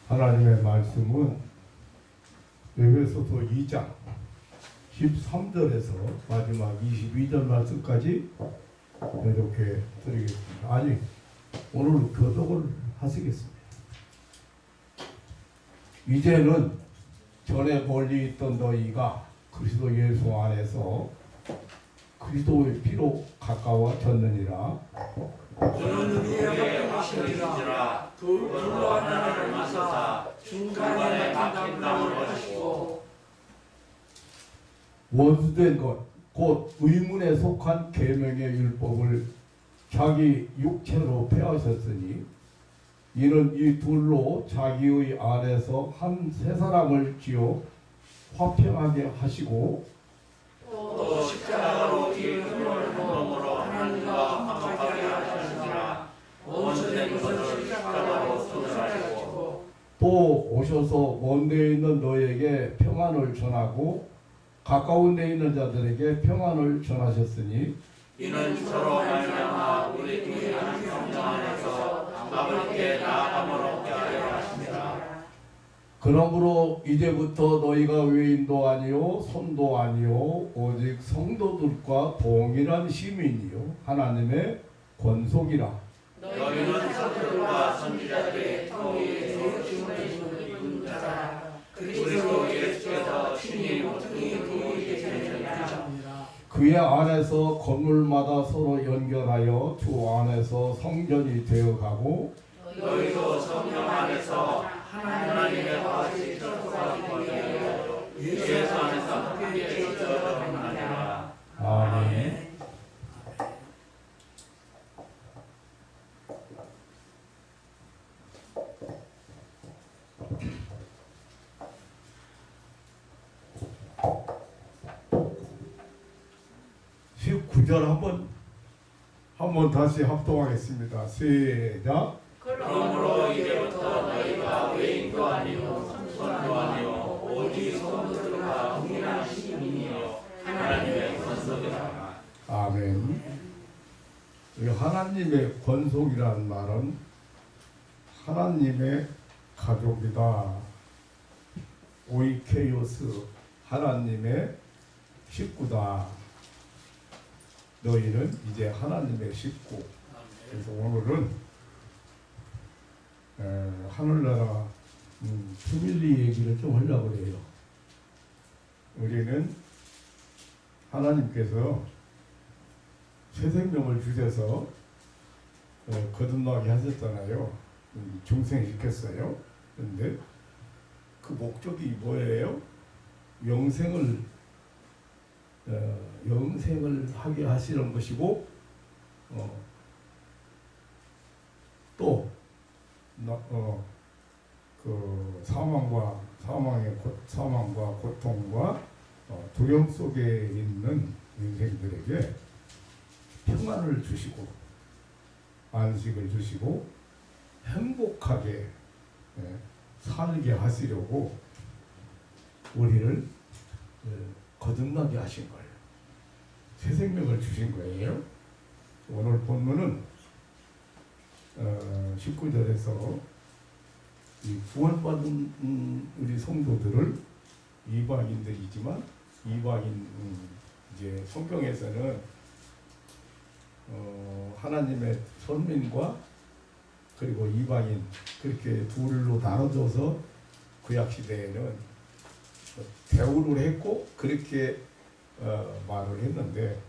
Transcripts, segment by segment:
하나님의 말씀은 에베소서 2장 13절에서 마지막 22절 말씀까지 이렇게 드리겠습니다. 아니, 오늘 교독을 하시겠습니다. 이제는 전에 멀리 있던 너희가 그리스도 예수 안에서 그리스도의 피로 가까워졌느니라. 저는 우리의 확신이라 둘로 하나를 만사 중간에 막힌 나무를 하시고 원수된 것 곧 의문에 속한 계명의 율법을 자기 육체로 폐하셨으니 이는 이 둘로 자기의 안에서 한 세 사람을 지어 화평하게 하시고 또 십자가로 이 흠을 몸으로 하나님과 화평하게 하시니라. 원수된 것을 십자가로 도살하시고 또 오셔서 먼 데 있는 너에게 평안을 전하고 가까운 데 있는 자들에게 평안을 전하셨으니 이는 서로 말미암아 우리 둘이 한 성령 안에서 아버지께 나아감을 얻게 하려 하십니다. 그러므로 이제부터 너희가 외인도 아니요 손도 아니요 오직 성도들과 동일한 시민이요 하나님의 권속이라. 너희는 성도들과 선지자들의 통일의 중심을 이루는 자라. 그리스도 예수께서 친히 모퉁이 도움이 되시는 자입니다. 그의 안에서 건물마다 서로 연결하여 주 안에서 성전이 되어가고 너희도 성령 안에서 하나님의 것이 들어가기 위하여 예수 안에서 함께 지어져 가느니라. 아멘. 구절 한번 다시 합동하겠습니다. 시작. 그러므로 이제부터 너희가 외인도 아니요 손도 아니요 오직 성도들과 동일한 시민이요 하나님의 권속이라. 아멘. 이 하나님의 권속이라는 말은 하나님의 가족이다. 오이케이오스, 하나님의 식구다. 너희는 이제 하나님의 식구. 그래서 오늘은 하늘나라 패밀리 얘기를 좀 하려고 해요. 우리는 하나님께서 새 생명을 주셔서 거듭나게 하셨잖아요. 중생시켰어요. 그런데 그 목적이 뭐예요? 영생을 하게 하시는 것이고 또 그 사망과 고통과 두려움 속에 있는 인생들에게 평안을 주시고 안식을 주시고 행복하게 살게 하시려고 우리를 거듭나게 하신 거예요. 새 생명을 주신 거예요. 오늘 본문은 19절에서 이 구원받은 우리 성도들을 이방인들이지만 이방인 이제 성경에서는 하나님의 선민과 그리고 이방인 그렇게 둘로 나눠져서 구약 시대에는 대우를 했고 그렇게 말을 했는데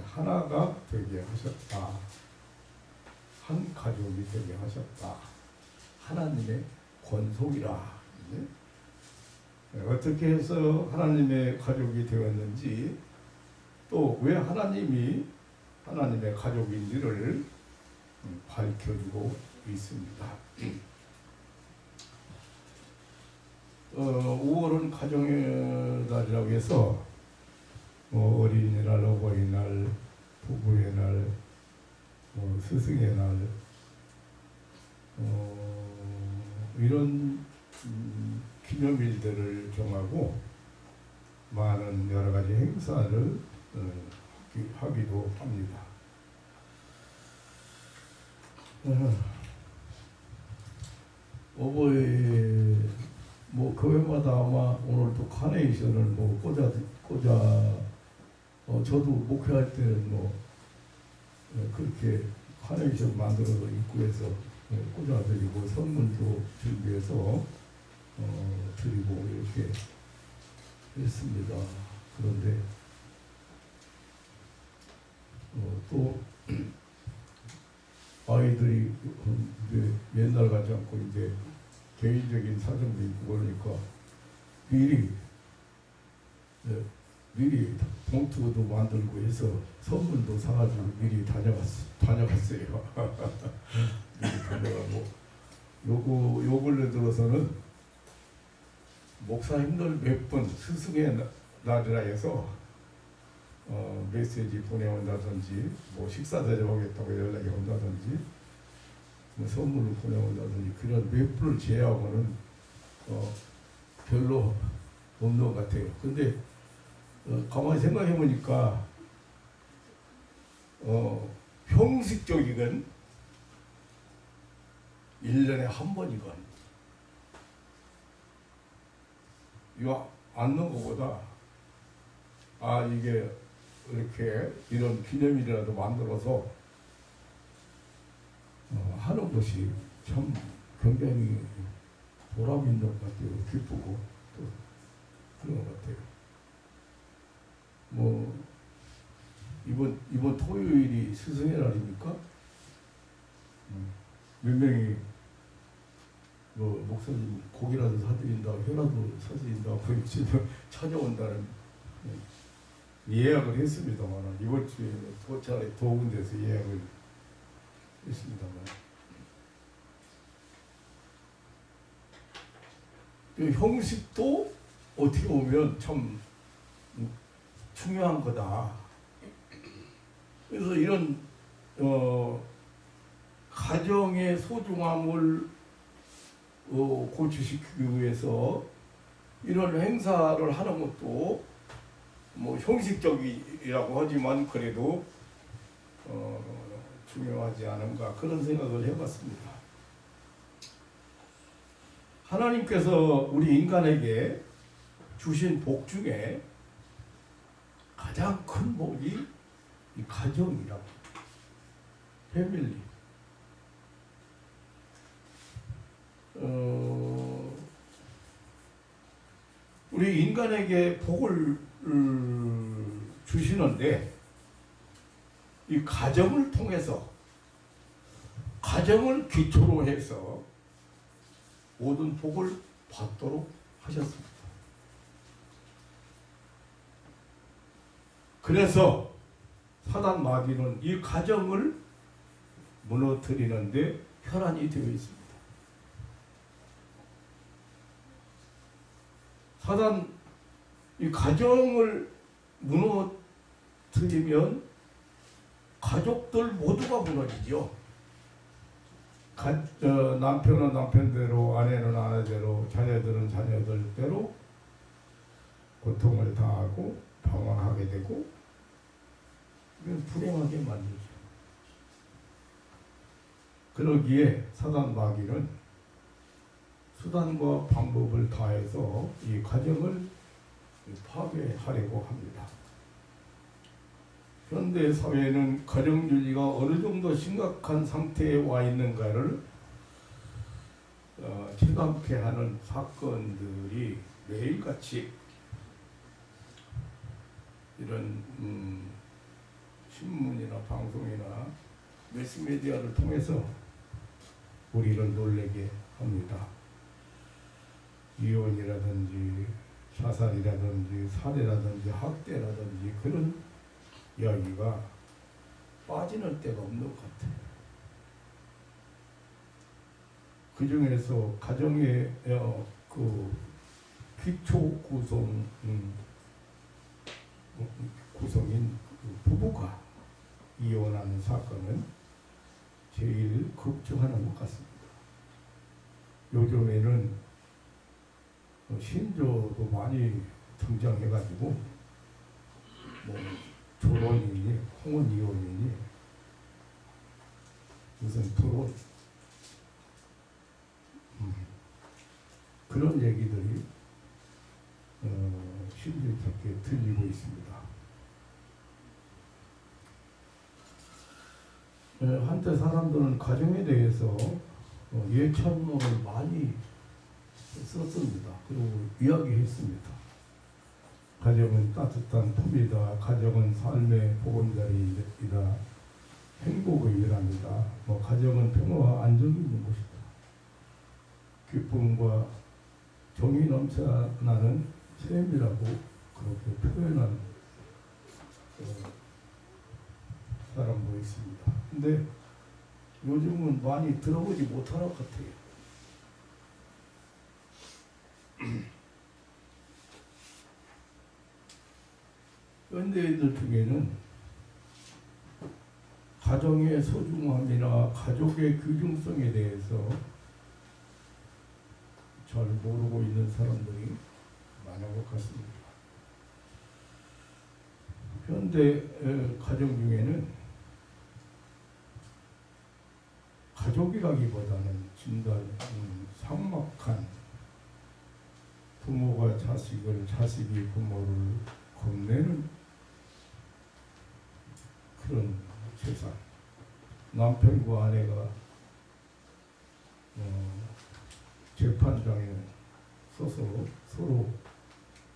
하나가 되게 하셨다. 한 가족이 되게 하셨다. 하나님의 권속이라. 어떻게 해서 하나님의 가족이 되었는지 또 왜 하나님이 하나님의 가족인지를 밝혀주고 있습니다. 5월은 가정의 달이라고 해서 어린이날, 어버이날, 부부의 날, 스승의 날 이런 기념일들을 정하고 많은 여러 가지 행사를 하기도 합니다. 어버이 뭐 교회마다 아마 오늘도 카네이션을 뭐 꽂아 저도 목회할 때는 뭐 그렇게 카네이션 만들어서 입구에서 꽂아드리고 선물도 준비해서 드리고 이렇게 했습니다. 그런데 또 아이들이 이제 옛날 같지 않고 이제 개인적인 사정도 있고 그러니까 미리 봉투도 만들고 해서 선물도 사가지고 미리 다녀갔어요. 미리 다녀가고 요 근래 들어서는 목사님들 몇 분 스승의 날이라 해서 메시지 보내온다든지 뭐 식사 대접하겠다고 연락이 온다든지 뭐 선물을 보내온다든지 그런 몇 분을 제외하고는 별로 없는 것 같아요. 근데 가만히 생각해 보니까 형식적이건 1년에 한 번이건 이거 앉는 것보다 이게 이렇게 이런 기념일이라도 만들어서 하는 것이 참 굉장히 보람 있는 것 같아요. 기쁘고 또 그런 것 같아요. 뭐 이번 토요일이 스승의 날이니까 몇 명이 뭐 목사님 고기라도 사드린다고 회라도 사드린다고 찾아온다는 예약을 했습니다만 이번 주에 도차례 두 군데서 예약을 했습니다만 그 형식도 어떻게 보면 참 중요한 거다. 그래서 이런 가정의 소중함을 고취시키기 위해서 이런 행사를 하는 것도 뭐 형식적이라고 하지만 그래도 중요하지 않은가 그런 생각을 해봤습니다. 하나님께서 우리 인간에게 주신 복 중에 가장 큰 복이 이 가정이라고 패밀리. 우리 인간에게 복을 주시는데 이 가정을 통해서 가정을 기초로 해서 모든 복을 받도록 하셨습니다. 그래서 사단 마귀는 이 가정을 무너뜨리는데 혈안이 되어 있습니다. 사단 이 가정을 무너뜨리면 가족들 모두가 무너지죠. 남편은 남편대로, 아내는 아내대로, 자녀들은 자녀들대로 고통을 당하고 방황하게 되고 불행하게 만들죠. 그러기에 사단 마귀는 수단과 방법을 다해서 이 가정을 파괴하려고 합니다. 현대 사회는 가정윤리가 어느 정도 심각한 상태에 와 있는가를 체감케 하는 사건들이 매일같이 이런 신문이나 방송이나 매스미디어를 통해서 우리를 놀라게 합니다. 이혼이라든지 자살이라든지 살해라든지 학대라든지 그런 이야기가 빠지는 때가 없는 것 같아요. 그 중에서 가정의 그 기초 구성인 그 부부가 이혼하는 사건은 제일 걱정하는 것 같습니다. 요즘에는 신조도 많이 등장해가지고 뭐 조론이니 혼인이혼이니 무슨 토론 그런 얘기들이 심심찮게 들리고 있습니다. 한때 사람들은 가정에 대해서 예찬론을 많이 썼습니다. 그리고 이야기했습니다. 가정은 따뜻한 품이다. 가정은 삶의 보금자리이다. 행복의 일환이다. 가정은 평화와 안정이 있는 곳이다. 기쁨과 정이 넘쳐나는 셈이라고 그렇게 표현한 사람도 있습니다. 근데 요즘은 많이 들어보지 못할 것 같아요. 현대인들 중에는 가정의 소중함이나 가족의 귀중성에 대해서 잘 모르고 있는 사람들이 많은 것 같습니다. 현대 가정 중에는 가족이라기보다는 진단 삭막한 부모가 자식을, 자식이 부모를 겁내는 그런 세상. 남편과 아내가 재판장에 서서 서로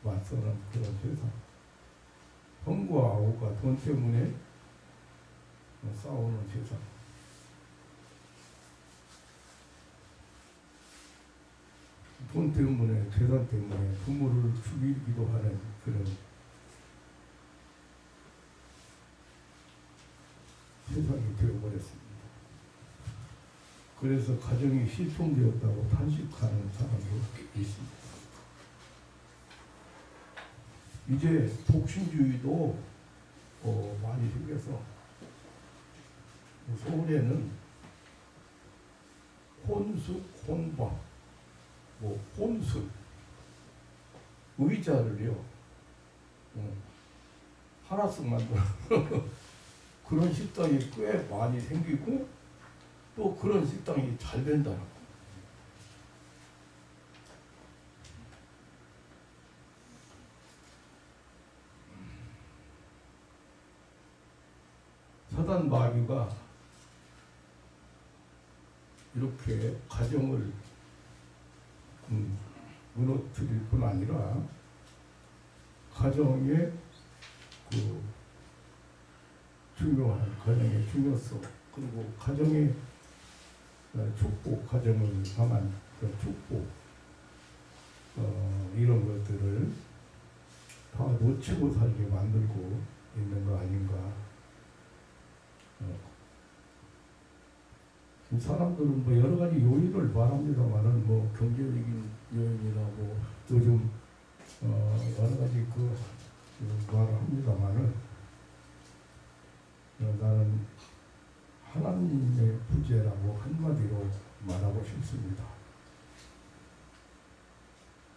맞서는 그런 세상. 형과 아우가 돈 때문에 싸우는 세상. 돈 때문에, 재산 때문에 부모를 죽이기도 하는 그런 세상이 되어버렸습니다. 그래서 가정이 실종되었다고 탄식하는 사람도 있습니다. 이제 독신주의도 많이 생겨서 서울에는 혼숙, 혼밥, 혼술, 의자를요 하나씩 만들어 그런 식당이 꽤 많이 생기고 또 그런 식당이 잘 된다는 거. 사단 마귀가 이렇게 가정을 무너뜨릴 뿐 아니라 가정의 그 중요한 가정의 중요성 그리고 가정의 축복, 가정을 향한 그 축복 이런 것들을 다 놓치고 살게 만들고 있는 거 아닌가. 사람들은 여러 가지 요인을 말합니다만은 경제적인 요인이나 요즘 여러 가지 말을 합니다만은 나는 하나님의 부재라고 한마디로 말하고 싶습니다.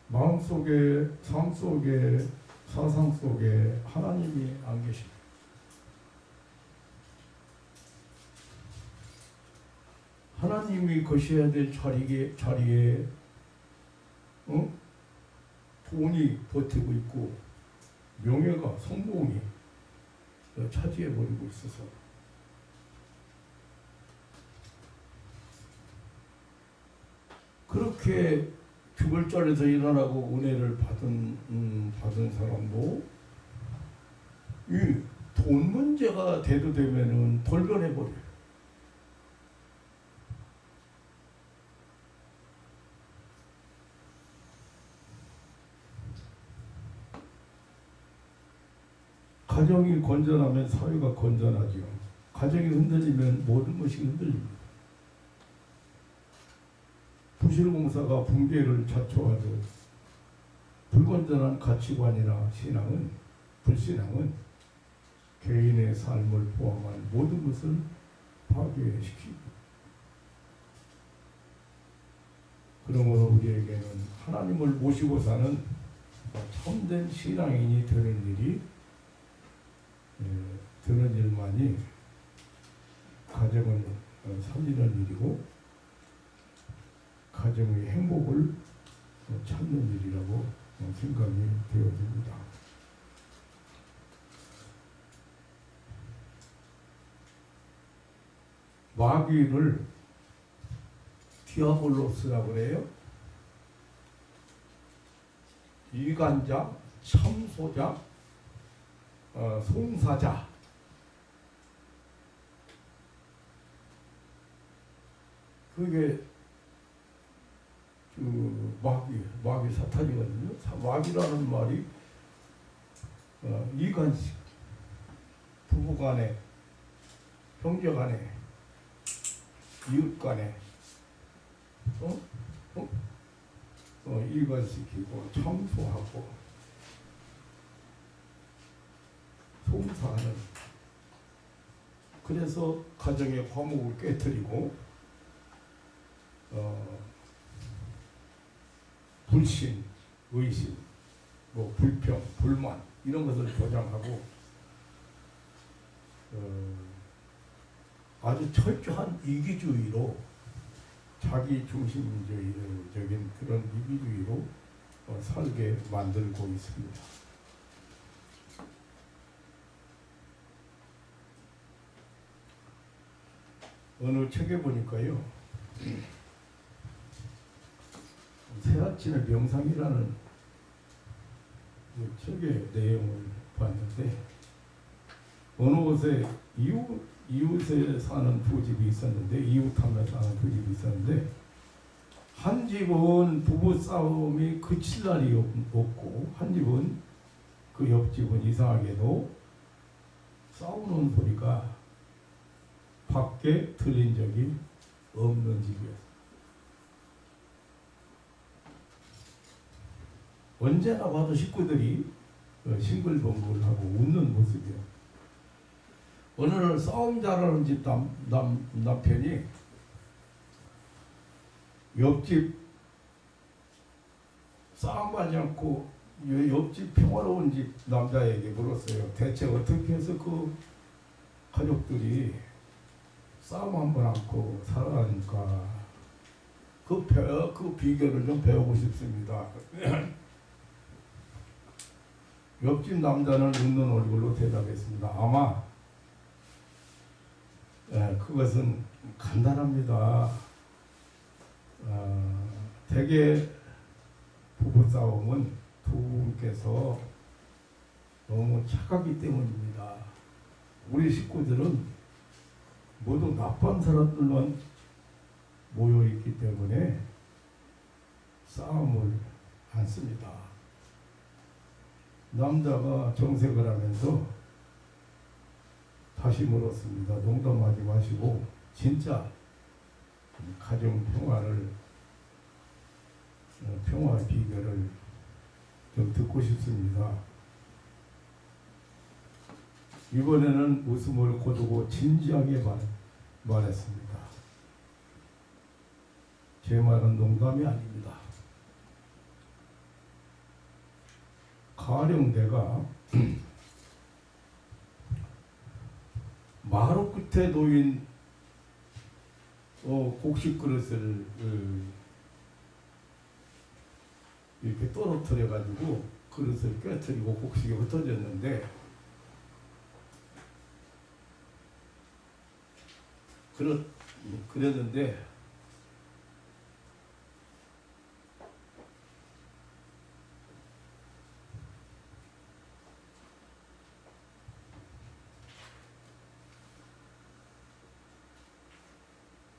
마음속에, 삶 속에, 사상 속에 하나님이 안 계십니다. 하나님이 거셔야 될 자리에 돈이 버티고 있고 명예가, 성공이 차지해버리고 있어서 그렇게 죽을 자리에서 일어나고 은혜를 받은 사람도 이 돈 문제가 대두되면은 돌변해버려요. 가정이 건전하면 사회가 건전하지요. 가정이 흔들리면 모든 것이 흔들립니다. 부실공사가 붕괴를 자초하듯 불건전한 가치관이나 신앙은, 불신앙은 개인의 삶을 포함한 모든 것을 파괴시키고 그러므로 우리에게는 하나님을 모시고 사는 참된 신앙인이 되는 일이 되는 일만이 가정을 살리는 일이고 가정의 행복을 찾는 일이라고 생각이 되어집니다. 마귀를 디아볼로스라고 그래요. 이간자, 참소자, 송사자. 그게 그 마귀 사탄이거든요. 마귀라는 말이 이간식, 부부간에, 형제간에, 이웃간에 일관시키고 청소하고 송사하는, 그래서 가정의 화목을 깨뜨리고 불신, 의심, 불평, 불만 이런 것을 조장하고 아주 철저한 이기주의로, 자기 중심적인 그런 이기주의로 살게 만들고 있습니다. 어느 책에 보니까요, 새아침의 명상이라는 책의 내용을 봤는데, 어느 곳에 이웃에 사는 두 집이 있었는데, 이웃하며 사는 두 집이 있었는데, 한 집은 부부 싸움이 그칠 날이 없고, 한 집은 그 옆집은 이상하게도 싸우는 소리가 밖에 들린 적이 없는 집이었어요. 언제나 봐도 식구들이 싱글벙글하고 웃는 모습이에요. 어느 날 싸움 잘하는 집 남편이 옆집 싸움하지 않고 옆집 평화로운 집 남자에게 물었어요. 대체 어떻게 해서 그 가족들이 싸움 한번 않고 살아가니까 그 비결을 좀 배우고 싶습니다. 옆집 남자는 웃는 얼굴로 대답했습니다. 아마 그것은 간단합니다. 대개 부부싸움은 두 분께서 너무 착하기 때문입니다. 우리 식구들은 모두 나쁜 사람들만 모여있기 때문에 싸움을 않습니다. 남자가 정색을 하면서 다시 물었습니다. 농담하지 마시고 진짜 가정 평화의 비결을 좀 듣고 싶습니다. 이번에는 웃음을 거두고 진지하게 말했습니다. 제 말은 농담이 아닙니다. 가령 내가 마루 끝에 놓인 곡식 그릇을 이렇게 떨어뜨려 가지고 그릇을 깨뜨리고 곡식이 흩어졌는데, 그랬는데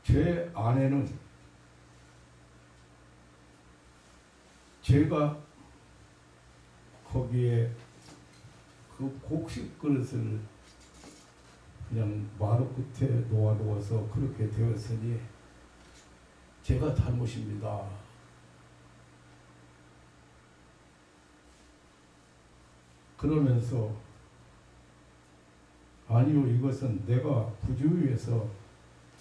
제 아내는 제가 거기에 그 곡식 그릇을 그냥 마루 끝에 놓아두어서 그렇게 되었으니 제가 잘못입니다. 그러면서 아니요, 이것은 내가 부주의해서,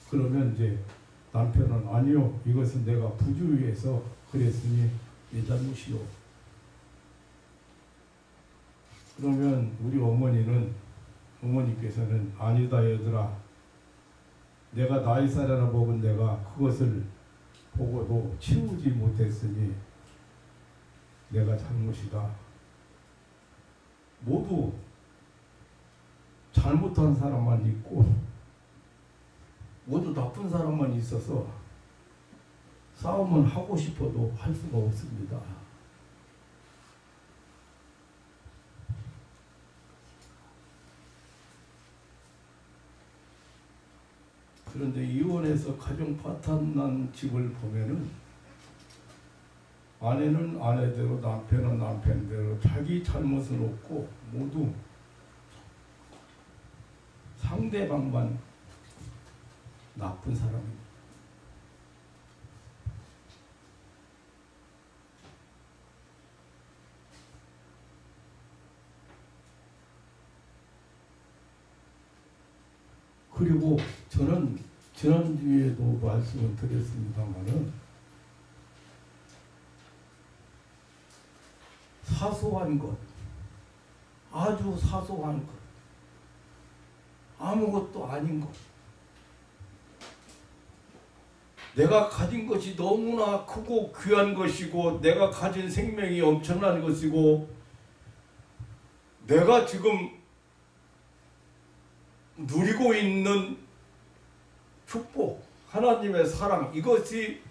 그러면 이제 남편은 아니요, 이것은 내가 부주의해서 그랬으니 내 잘못이요. 그러면 우리 어머니께서는 아니다 얘들아, 내가 나이 살이나 먹은 내가 그것을 보고도 치우지 못했으니 내가 잘못이다. 모두 잘못한 사람만 있고 모두 나쁜 사람만 있어서 싸움은 하고 싶어도 할 수가 없습니다. 그런데 이혼해서 가정 파탄난 집을 보면은 아내는 아내대로 남편은 남편대로 자기 잘못은 없고 모두 상대방만 나쁜 사람입니다. 그리고 저는 지난주에도 말씀을 드렸습니다마는 사소한 것, 아주 사소한 것, 아무것도 아닌 것, 내가 가진 것이 너무나 크고 귀한 것이고 내가 가진 생명이 엄청난 것이고 내가 지금 누리고 있는 축복, 하나님의 사랑, 이것이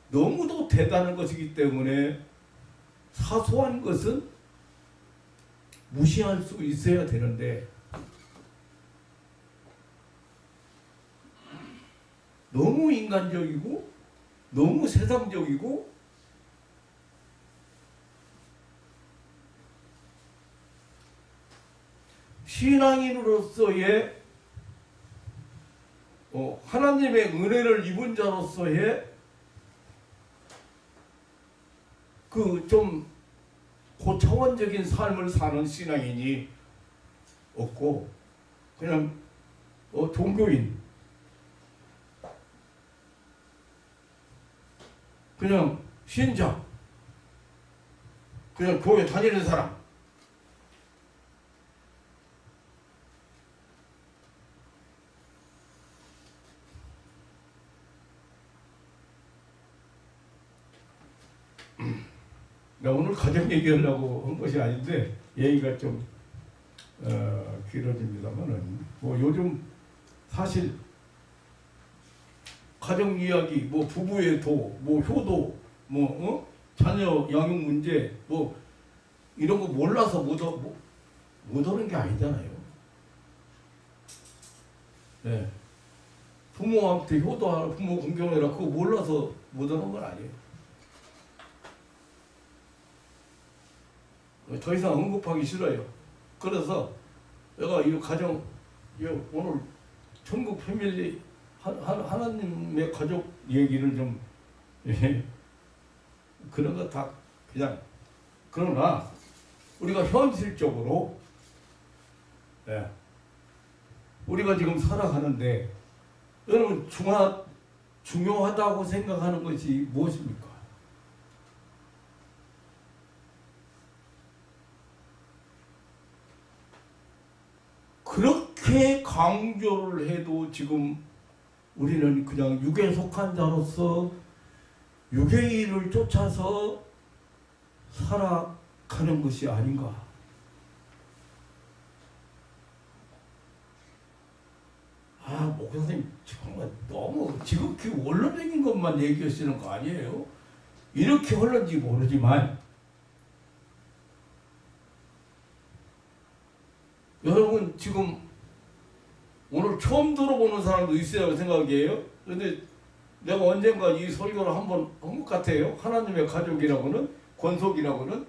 너무도 대단한 것이기 때문에 사소한 것은 무시할 수 있어야 되는데 너무 인간적이고 너무 세상적이고 신앙인으로서의 하나님의 은혜를 입은 자로서의 그 좀 고차원적인 삶을 사는 신앙인이 없고 그냥 종교인, 그냥 신자, 그냥 교회 다니는 사람, 나 오늘 가정 얘기하려고 한 것이 아닌데 얘기가 좀 길어집니다만은 뭐 요즘 사실 가정 이야기, 뭐 부부의 도, 뭐 효도, 자녀 양육 문제, 뭐 이런 거 몰라서 못 오는 게 아니잖아요. 네. 부모한테 효도하라, 부모 공경해라, 그거 몰라서 못 오는 건 아니에요. 더 이상 언급하기 싫어요. 그래서 내가 이 가정, 오늘 천국 패밀리 하나님의 가족 얘기를 좀 그런 거 다 그냥, 그러나 우리가 현실적으로 우리가 지금 살아가는데 여러분 중요하다고 생각하는 것이 무엇입니까? 그렇게 강조를 해도 지금 우리는 그냥 육에 속한 자로서 육의 일을 쫓아서 살아가는 것이 아닌가. 목사님 정말 너무 지극히 원론적인 것만 얘기하시는 거 아니에요? 이렇게 흘렀는지 모르지만 여러분 지금 오늘 처음 들어보는 사람도 있어야 생각이에요. 그런데 내가 언젠가 이 설교를 한번 한 것 같아요. 하나님의 가족이라고는, 권속이라고는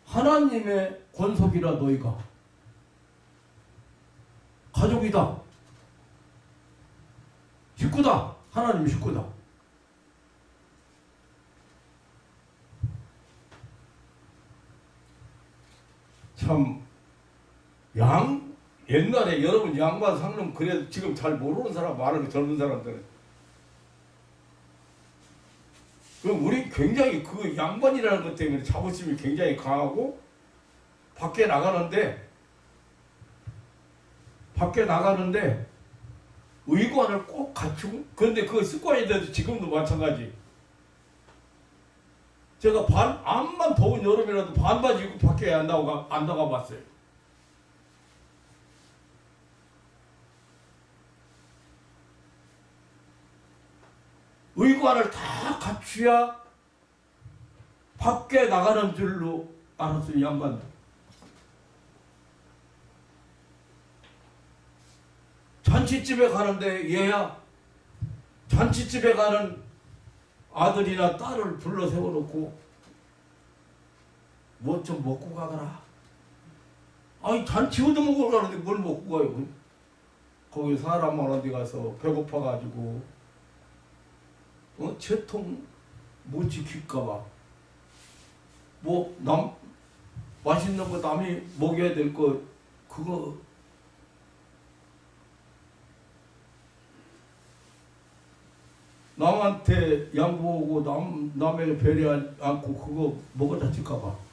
하나님의 권속이라 너희가 가족이다, 식구다, 하나님의 식구다. 참 옛날에 여러분 양반 상놈 그래도 지금 잘 모르는 사람 많은 젊은 사람들은. 그럼 우리 굉장히 그 양반이라는 것 때문에 자부심이 굉장히 강하고 밖에 나가는데 의관을 꼭 갖추고, 그런데 그 습관이 돼도 지금도 마찬가지. 제가 암만 더운 여름이라도 반바지 입고 밖에 안 나가 봤어요. 의관을 다 갖추야 밖에 나가는 줄로 알았어요, 양반들. 잔치집에 가는데 얘야, 잔치집에 가는 아들이나 딸을 불러 세워놓고 뭐 좀 먹고 가거라. 아니 잔치 얻어먹으러 가는데 뭘 먹고 가요? 거기 사람 많은 데 가서 배고파가지고 채통 못 지킬까봐 뭐 맛있는 거 남이 먹여야 될 거 그거 남한테 양보하고 남의 배려하지 않고 그거 먹어다 줄까봐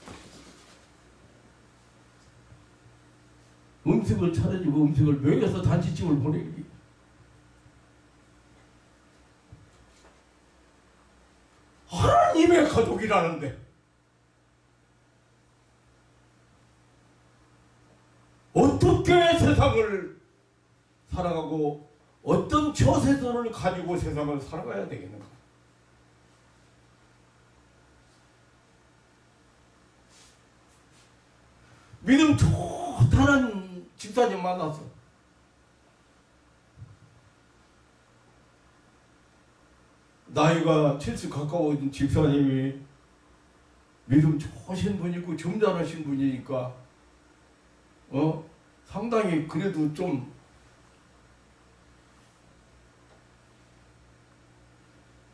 음식을 차려주고 음식을 먹여서 잔치집을 보내기. 하나님의 가족이라는데 어떻게 세상을 살아가고 어떤 처세도를 가지고 세상을 살아가야 되겠는가? 믿음 좋다는 집사님 만났어. 나이가 70 가까워진 집사님이 믿음 좋으신 분이고 점잖으신 분이니까 상당히 그래도 좀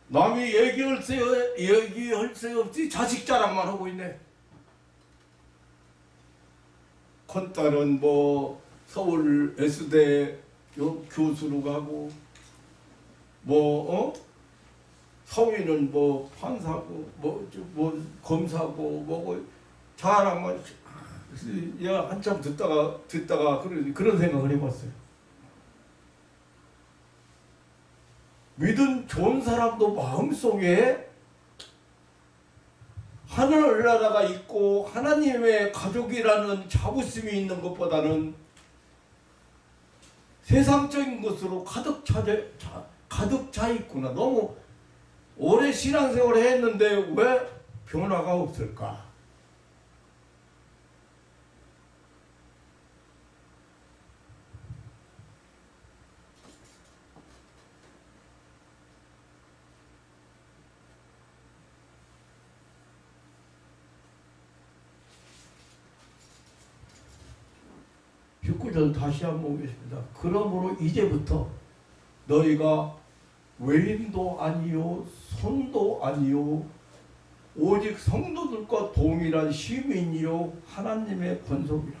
남이 얘기할 새 없이 자식 자랑만 하고 있네. 큰딸은 뭐 서울 S대 교수로 가고 성인은 뭐 판사고 뭐 검사고 뭐고 자랑만. 야 한참 듣다가 그런 생각을 해봤어요. 믿음 좋은 사람도 마음속에 하늘나라가 있고 하나님의 가족이라는 자부심이 있는 것보다는 세상적인 것으로 가득 차 있구나. 너무 오래 신앙생활을 했는데 왜 변화가 없을까? 전 다시 한번 보겠습니다. 그러므로 이제부터 너희가 외인도 아니요 손도 아니요 오직 성도들과 동일한 시민이요 하나님의 권속이라.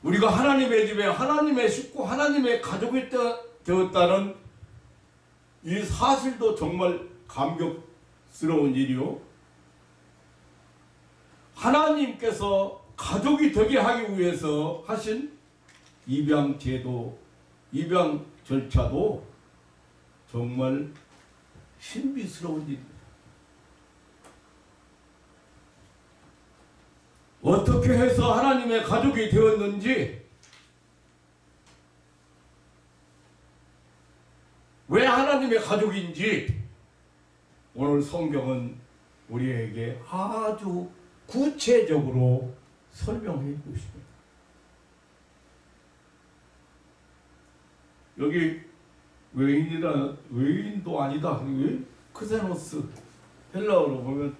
우리가 하나님의 집에 하나님의 식구 하나님의 가족이 되었다는 이 사실도 정말 감격스러운 일이요. 하나님께서 가족이 되게 하기 위해서 하신 입양 제도, 입양 절차도 정말 신비스러운 일입니다. 어떻게 해서 하나님의 가족이 되었는지, 왜 하나님의 가족인지 오늘 성경은 우리에게 아주 구체적으로 설명해 주고 있습니다. 여기 외인도 아니다. 크세노스 헬라어로 보면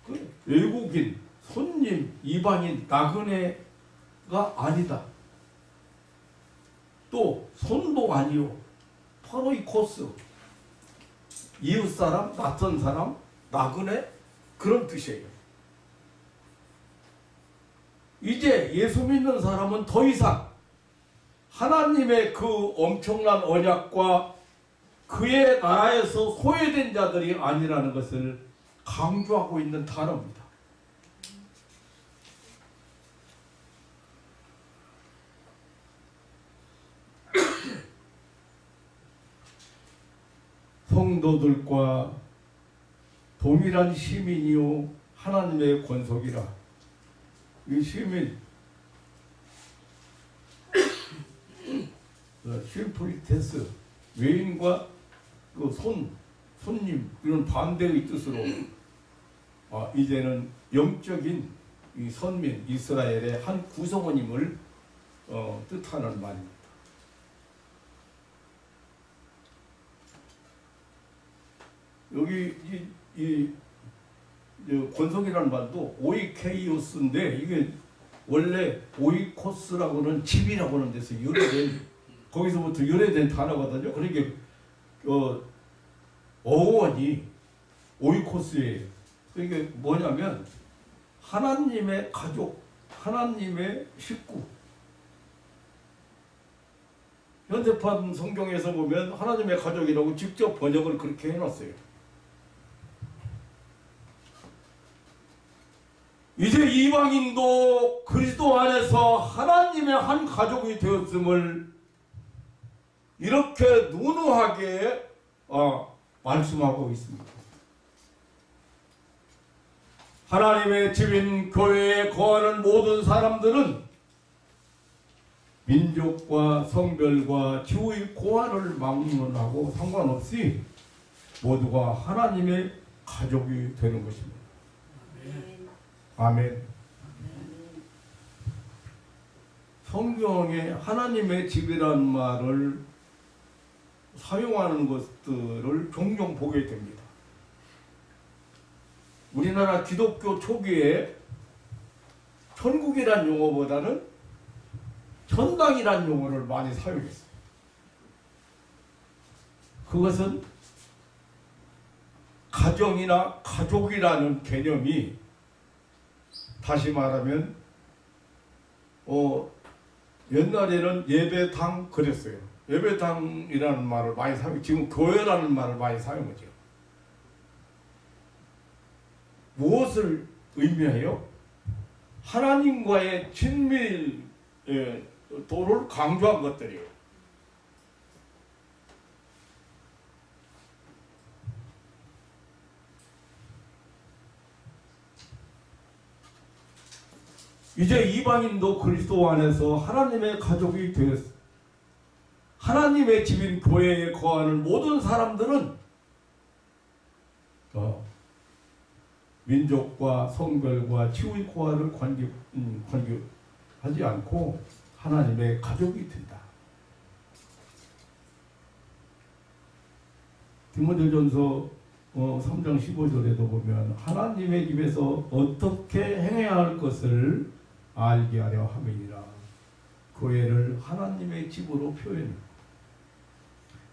그 외국인, 손님, 이방인, 나그네가 아니다. 또 손도 아니요. 파로이코스, 이웃사람, 낯선 사람, 나그네 그런 뜻이에요. 이제 예수 믿는 사람은 더 이상 하나님의 그 엄청난 언약과 그의 나라에서 소외된 자들이 아니라는 것을 강조하고 있는 단어입니다. 성도들과 동일한 시민이요 하나님의 권속이라. 이 시민 심플리테스 외인과 그 손님 이런 반대의 뜻으로 이제는 영적인 이 선민 이스라엘의 한 구성원임을 뜻하는 말입니다. 여기 이 권속이라는 말도 오이케이오스인데 이게 원래 오이코스라고는 집이라고 하는 데서 유래된 거기서부터 유래된 단어거든요. 그러니까 어원이 오이코스예요. 그게 뭐냐면 하나님의 가족, 하나님의 식구. 현대판 성경에서 보면 하나님의 가족이라고 직접 번역을 그렇게 해놨어요. 이제 이방인도 그리스도 안에서 하나님의 한 가족이 되었음을 이렇게 누누하게 말씀하고 있습니다. 하나님의 집인 교회에 거하는 모든 사람들은 민족과 성별과 지위의 고하를 막론하고 상관없이 모두가 하나님의 가족이 되는 것입니다. 아멘. 성경에 하나님의 집이라는 말을 사용하는 것들을 종종 보게 됩니다. 우리나라 기독교 초기에 천국이란 용어보다는 천당이란 용어를 많이 사용했어요. 그것은 가정이나 가족이라는 개념이 다시 말하면 옛날에는 예배당 그랬어요. 예배당이라는 말을 많이 사용, 지금 교회라는 말을 많이 사용하죠. 무엇을 의미해요? 하나님과의 친밀도를 강조한 것들이에요. 이제 이방인도 그리스도 안에서 하나님의 가족이 되었습니다. 하나님의 집인 교회에 거하는 모든 사람들은 민족과 성별과 지위 고하를 관계하지 않고 하나님의 가족이 된다. 디모데전서 3장 15절에도 보면 하나님의 집에서 어떻게 행해야 할 것을 알게 하려 함이니라. 교회를 하나님의 집으로 표현합니다.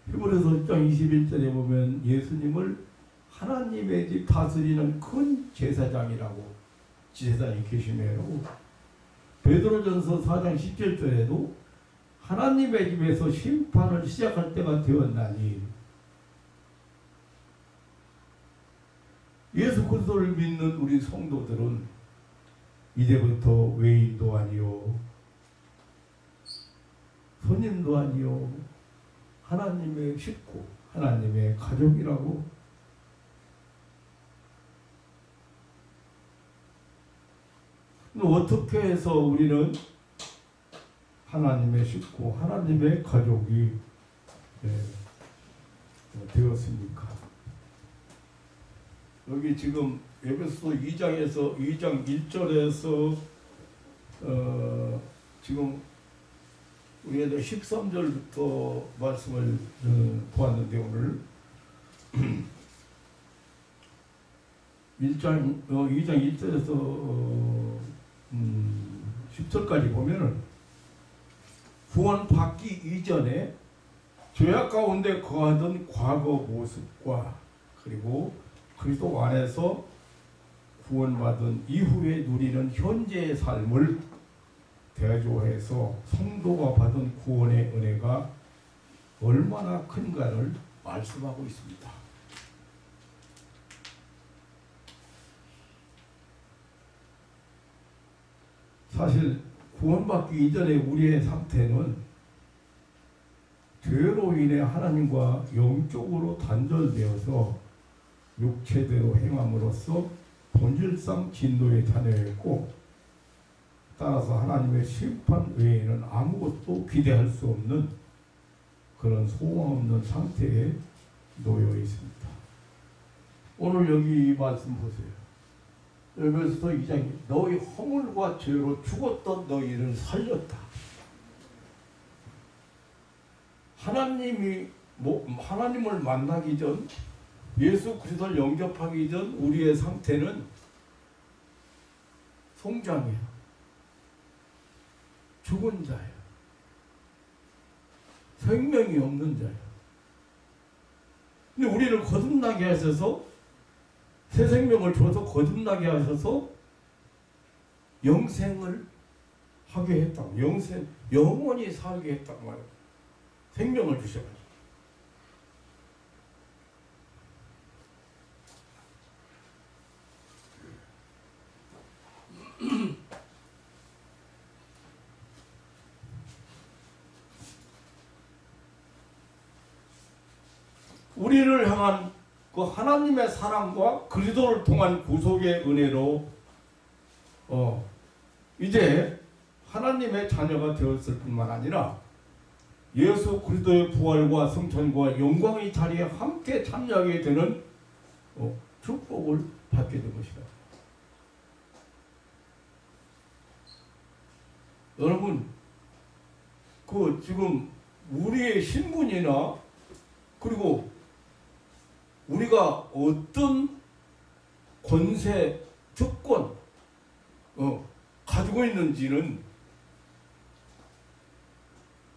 히브리서 1장 21절에 보면 예수님을 하나님의 집 다스리는 큰 제사장이라고 제사장이 계시네요. 베드로전서 4장 17절에도 하나님의 집에서 심판을 시작할 때가 되었나니 예수 그리스도를 믿는 우리 성도들은 이제부터 외인도 아니요 손님도 아니요 하나님의 식구, 하나님의 가족이라고 어떻게 해서 우리는 하나님의 식구, 하나님의 가족이 되었습니까? 여기 지금 에베소 2장에서 2장 1절에서 지금 우리가 13절부터 말씀을 보았는데 오늘 2장 1절에서 10절까지 보면은 구원 받기 이전에 죄악 가운데 거하던 과거 모습과 그리고 그리스도 안에서 구원받은 이후에 누리는 현재의 삶을 대조해서 성도가 받은 구원의 은혜가 얼마나 큰가를 말씀하고 있습니다. 사실 구원받기 이전에 우리의 상태는 죄로 인해 하나님과 영적으로 단절되어서 육체대로 행함으로써 본질상 진노의 자녀였고, 따라서 하나님의 심판 외에는 아무것도 기대할 수 없는 그런 소망 없는 상태에 놓여 있습니다. 오늘 여기 이 말씀 보세요. 에베소서 2장이 너희 허물과 죄로 죽었던 너희를 살렸다. 하나님을 만나기 전, 예수 그리스도를 영접하기 전 우리의 상태는 송장이에요. 죽은 자예요. 생명이 없는 자예요. 근데 우리를 거듭나게 하셔서, 새 생명을 줘서 거듭나게 하셔서 영생을 하게 했다. 영원히 살게 했단 말이에요. 생명을 주셔가지고. 우리를 향한 그 하나님의 사랑과 그리스도를 통한 구속의 은혜로 이제 하나님의 자녀가 되었을 뿐만 아니라 예수 그리스도의 부활과 승천과 영광의 자리에 함께 참여하게 되는 축복을 받게 된 것이다. 여러분, 그 지금 우리의 신분이나 그리고 우리가 어떤 권세, 특권 가지고 있는지는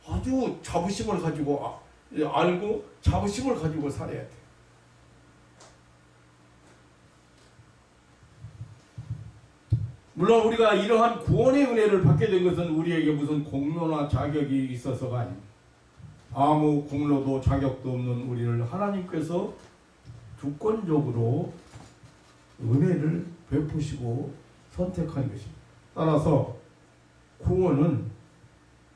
아주 자부심을 가지고 알고 자부심을 가지고 살아야 돼. 물론 우리가 이러한 구원의 은혜를 받게 된 것은 우리에게 무슨 공로나 자격이 있어서가 아닙니다. 아무 공로도 자격도 없는 우리를 하나님께서 주권적으로 은혜를 베푸시고 선택한 것입니다. 따라서 구원은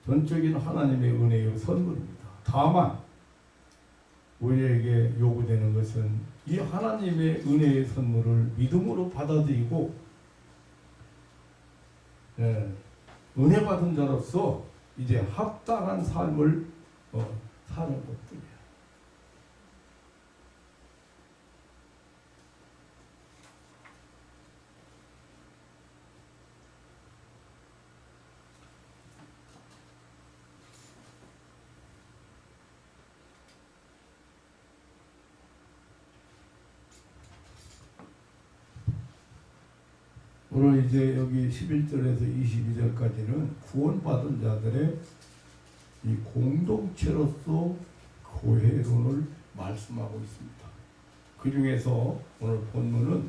전적인 하나님의 은혜의 선물입니다. 다만 우리에게 요구되는 것은 이 하나님의 은혜의 선물을 믿음으로 받아들이고 은혜 받은 자로서 이제 합당한 삶을 사는 것뿐이에요. 오늘 이제 여기 11절에서 22절까지는 구원받은 자들의 이 공동체로서 교회론을 말씀하고 있습니다. 그 중에서 오늘 본문은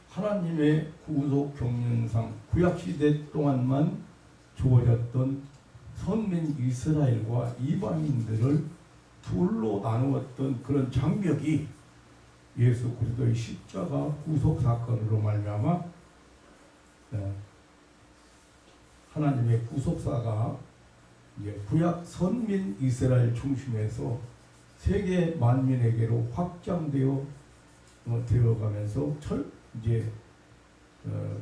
하나님의 구속 경륜상 구약시대 동안만 주어졌던 선민 이스라엘과 이방인들을 둘로 나누었던 그런 장벽이 예수 그리스도의 십자가 구속 사건으로 말미암아 하나님의 구속사가 이제 구약 선민 이스라엘 중심에서 세계 만민에게로 확장되어 되어가면서 이제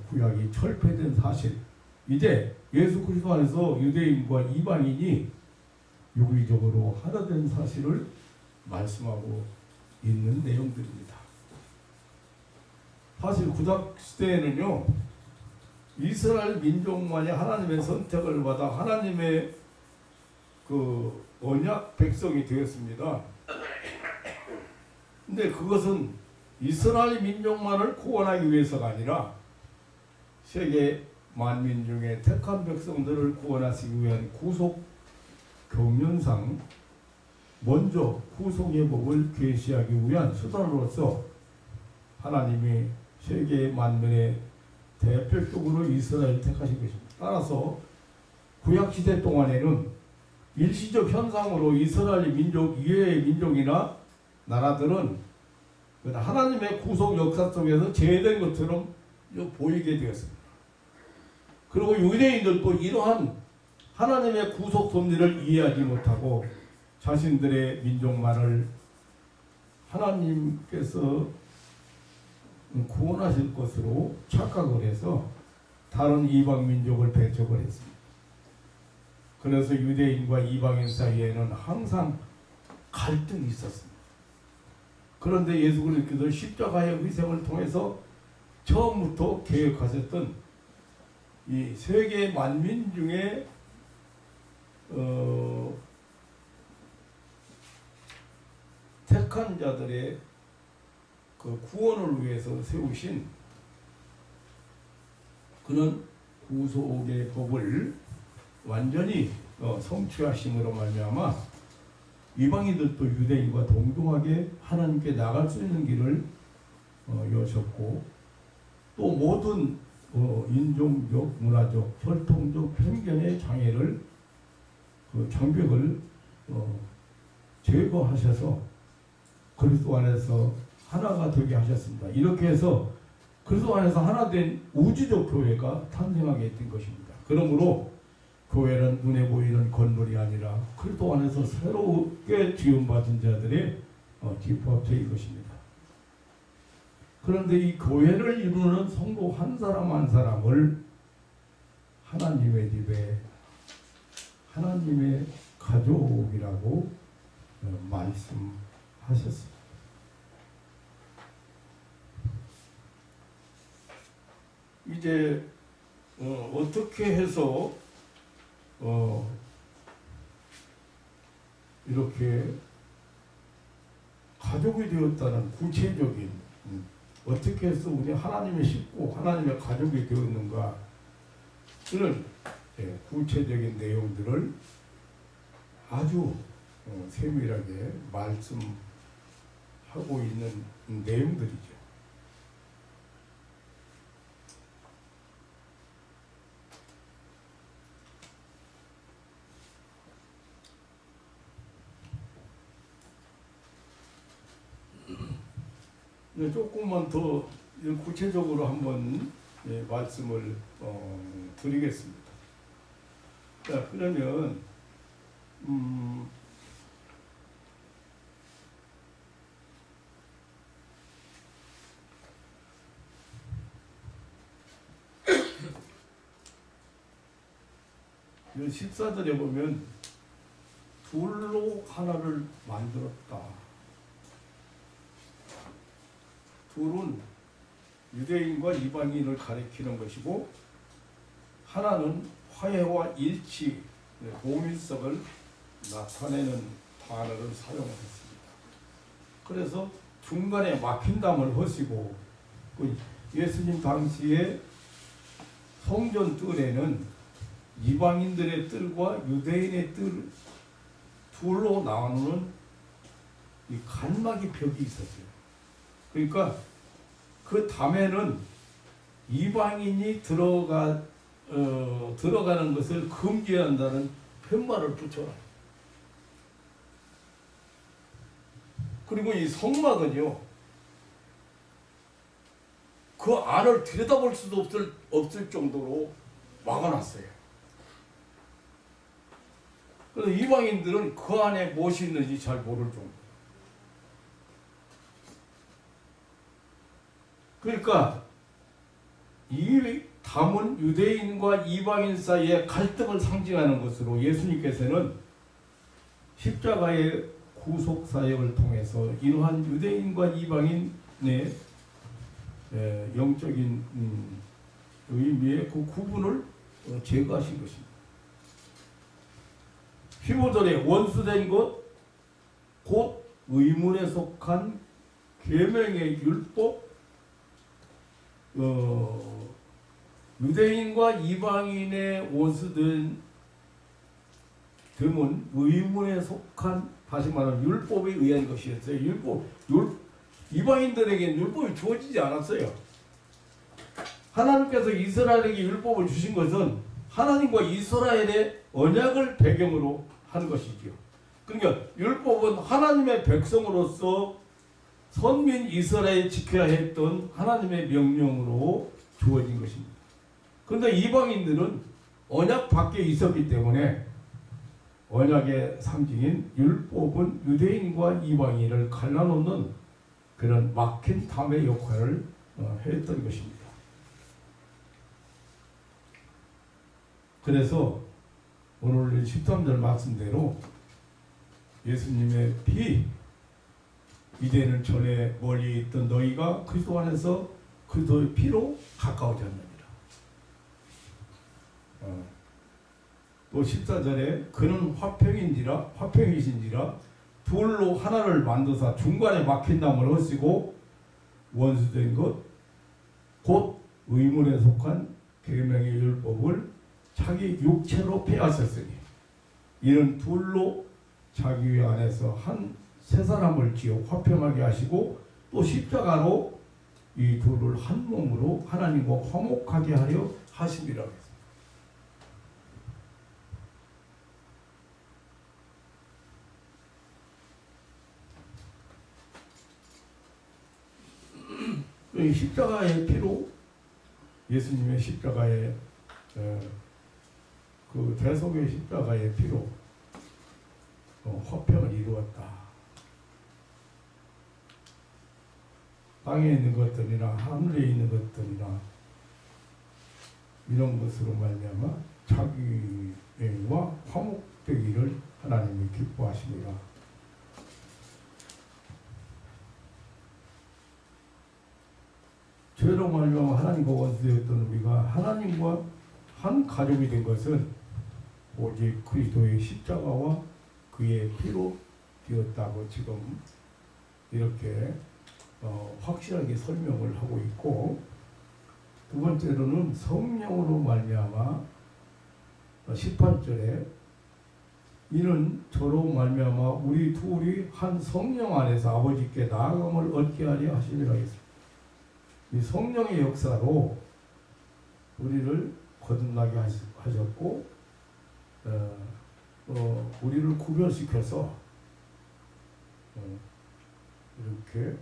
구약이 철폐된 사실, 이제 예수 그리스도 안에서 유대인과 이방인이 유기적으로 하나 된 사실을 말씀하고 있는 내용들입니다. 사실 구약 시대에는요, 이스라엘 민족만이 하나님의 선택을 받아 하나님의 그 언약 백성이 되었습니다. 근데 그것은 이스라엘 민족만을 구원하기 위해서가 아니라 세계 만민 중에 택한 백성들을 구원하시기 위한 구속 경륜상 먼저 구속의 복을 계시하기 위한 수단으로서 하나님이 세계 만민의 대표적으로 이스라엘을 택하신 것입니다. 따라서 구약시대 동안에는 일시적 현상으로 이스라엘 민족 이외의 민족이나 나라들은 하나님의 구속 역사 속에서 제외된 것처럼 보이게 되었습니다. 그리고 유대인들도 이러한 하나님의 구속 섭리를 이해하지 못하고 자신들의 민족만을 하나님께서 구원하실 것으로 착각을 해서 다른 이방 민족을 배척을 했습니다. 그래서 유대인과 이방인 사이에는 항상 갈등이 있었습니다. 그런데 예수 그리스도께서 십자가의 희생을 통해서 처음부터 계획하셨던 이 세계 만민 중에 택한 자들의 그 구원을 위해서 세우신 그는 구속의 법을 완전히 성취하심으로 말미암아 이방인들도 유대인과 동등하게 하나님께 나갈 수 있는 길을 여셨고, 또 모든 인종적, 문화적, 혈통적 편견의 장애를 그 장벽을 제거하셔서 그리스도 안에서 하나가 되게 하셨습니다. 이렇게 해서 그리스도 안에서 하나 된 우주적 교회가 탄생하게 된 것입니다. 그러므로 교회는 눈에 보이는 건물이 아니라 그리스도 안에서 새롭게 지음받은 자들의 집합체인 것입니다. 그런데 이 교회를 이루는 성도 한 사람 한 사람을 하나님의 집에 하나님의 가족이라고 말씀하셨습니다. 이제 어떻게 해서 이렇게 가족이 되었다는 구체적인 어떻게 해서 우리 하나님의 식구, 하나님의 가족이 되었는가 이런 구체적인 내용들을 아주 세밀하게 말씀하고 있는 내용들이죠. 조금만 더 구체적으로 한번 말씀을 드리겠습니다. 자, 그러면 이 14절에 보면 둘로 하나를 만들었다. 둘은 유대인과 이방인을 가리키는 것이고 하나는 화해와 일치, 동일성을 나타내는 단어를 사용했습니다. 그래서 중간에 막힌담을 하시고 예수님 당시에 성전 뜰에는 이방인들의 뜰과 유대인의 뜰 둘로 나누는 이 간막이 벽이 있었어요. 그러니까 그 담에는 이방인이 들어가는 것을 금지한다는 팻말을 붙여라. 그리고 이 성막은요, 그 안을 들여다볼 수도 없을 정도로 막아놨어요. 그래서 이방인들은 그 안에 무엇이 있는지 잘 모를 정도. 그러니까 이 담은 유대인과 이방인 사이의 갈등을 상징하는 것으로 예수님께서는 십자가의 구속 사역을 통해서 이러한 유대인과 이방인의 영적인 의미의 그 구분을 제거하신 것입니다. 15절에 원수된 것, 곧 의문에 속한 계명의 율법, 유대인과 이방인의 원수된 됨은 의문에 속한, 다시 말하면 율법에 의한 것이었어요. 이방인들에게는 율법이 주어지지 않았어요. 하나님께서 이스라엘에게 율법을 주신 것은 하나님과 이스라엘의 언약을 배경으로 한 것이지요. 그러니까 율법은 하나님의 백성으로서 선민 이스라엘이 지켜야 했던 하나님의 명령으로 주어진 것입니다. 그런데 이방인들은 언약 밖에 있었기 때문에 언약의 상징인 율법은 유대인과 이방인을 갈라놓는 그런 막힌 담의 역할을 했던 것입니다. 그래서 오늘 13절 말씀대로 예수님의 피, 이제는 전에 멀리 있던 너희가 그리스도 안에서 그리스도의 피로 가까워졌느니라. 또 14절에 그는 화평이신지라 둘로 하나를 만드사 중간에 막힌 담을 허시고 원수된 것 곧 의문에 속한 계명의 율법을 자기 육체로 폐하셨으니 이는 둘로 자기 안에서 한 세 사람을 지어 화평하게 하시고 또 십자가로 이 둘을 한 몸으로 하나님과 화목하게 하려 하심이라고 했습니다. 십자가의 피로 예수님의 십자가의 그 대속의 십자가의 피로 화평을 이루었다. 땅에 있는 것들이나 하늘에 있는 것들이나 이런 것으로 말미암아 자기와 화목되기를 하나님이 기뻐하십니다. 죄로 말미암아 하나님과 원수되었던 우리가 하나님과 한 가족이 된 것은 오직 그리스도의 십자가와 그의 피로 되었다고 지금 이렇게 확실하게 설명을 하고 있고, 두 번째로는 성령으로 말미암아 18절에 이는 저로 말미암아 우리 둘이 한 성령 안에서 아버지께 나아감을 얻게 하려 하심이라 했습니다. 이 성령의 역사로 우리를 거듭나게 하셨고 우리를 구별시켜서 이렇게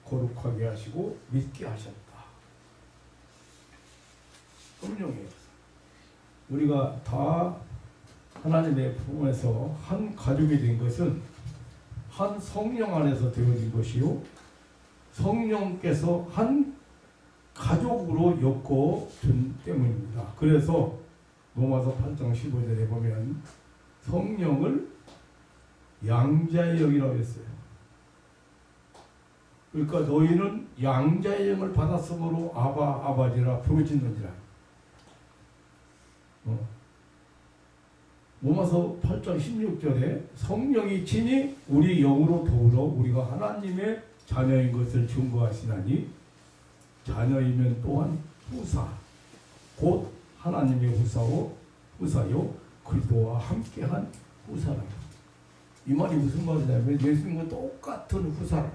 거룩하게 하시고 믿게 하셨다. 성령의 역사. 우리가 다 하나님의 품에서 한 가족이 된 것은 한 성령 안에서 되어진 것이요, 성령께서 한 가족으로 엮어준 때문입니다. 그래서 로마서 8장 15절에 보면 성령을 양자의 영이라고 했어요. 그러니까 너희는 양자의 영을 받았으므로 아바지라 부르짖는지라. 로마서 8장 16절에 성령이 친히 우리 영으로 더불어 우리가 하나님의 자녀인 것을 증거하시나니 자녀이면 또한 후사 곧 하나님의 후사요 그리스도와 함께한 후사라. 이 말이 무슨 말이냐면 예수님과 똑같은 후사라.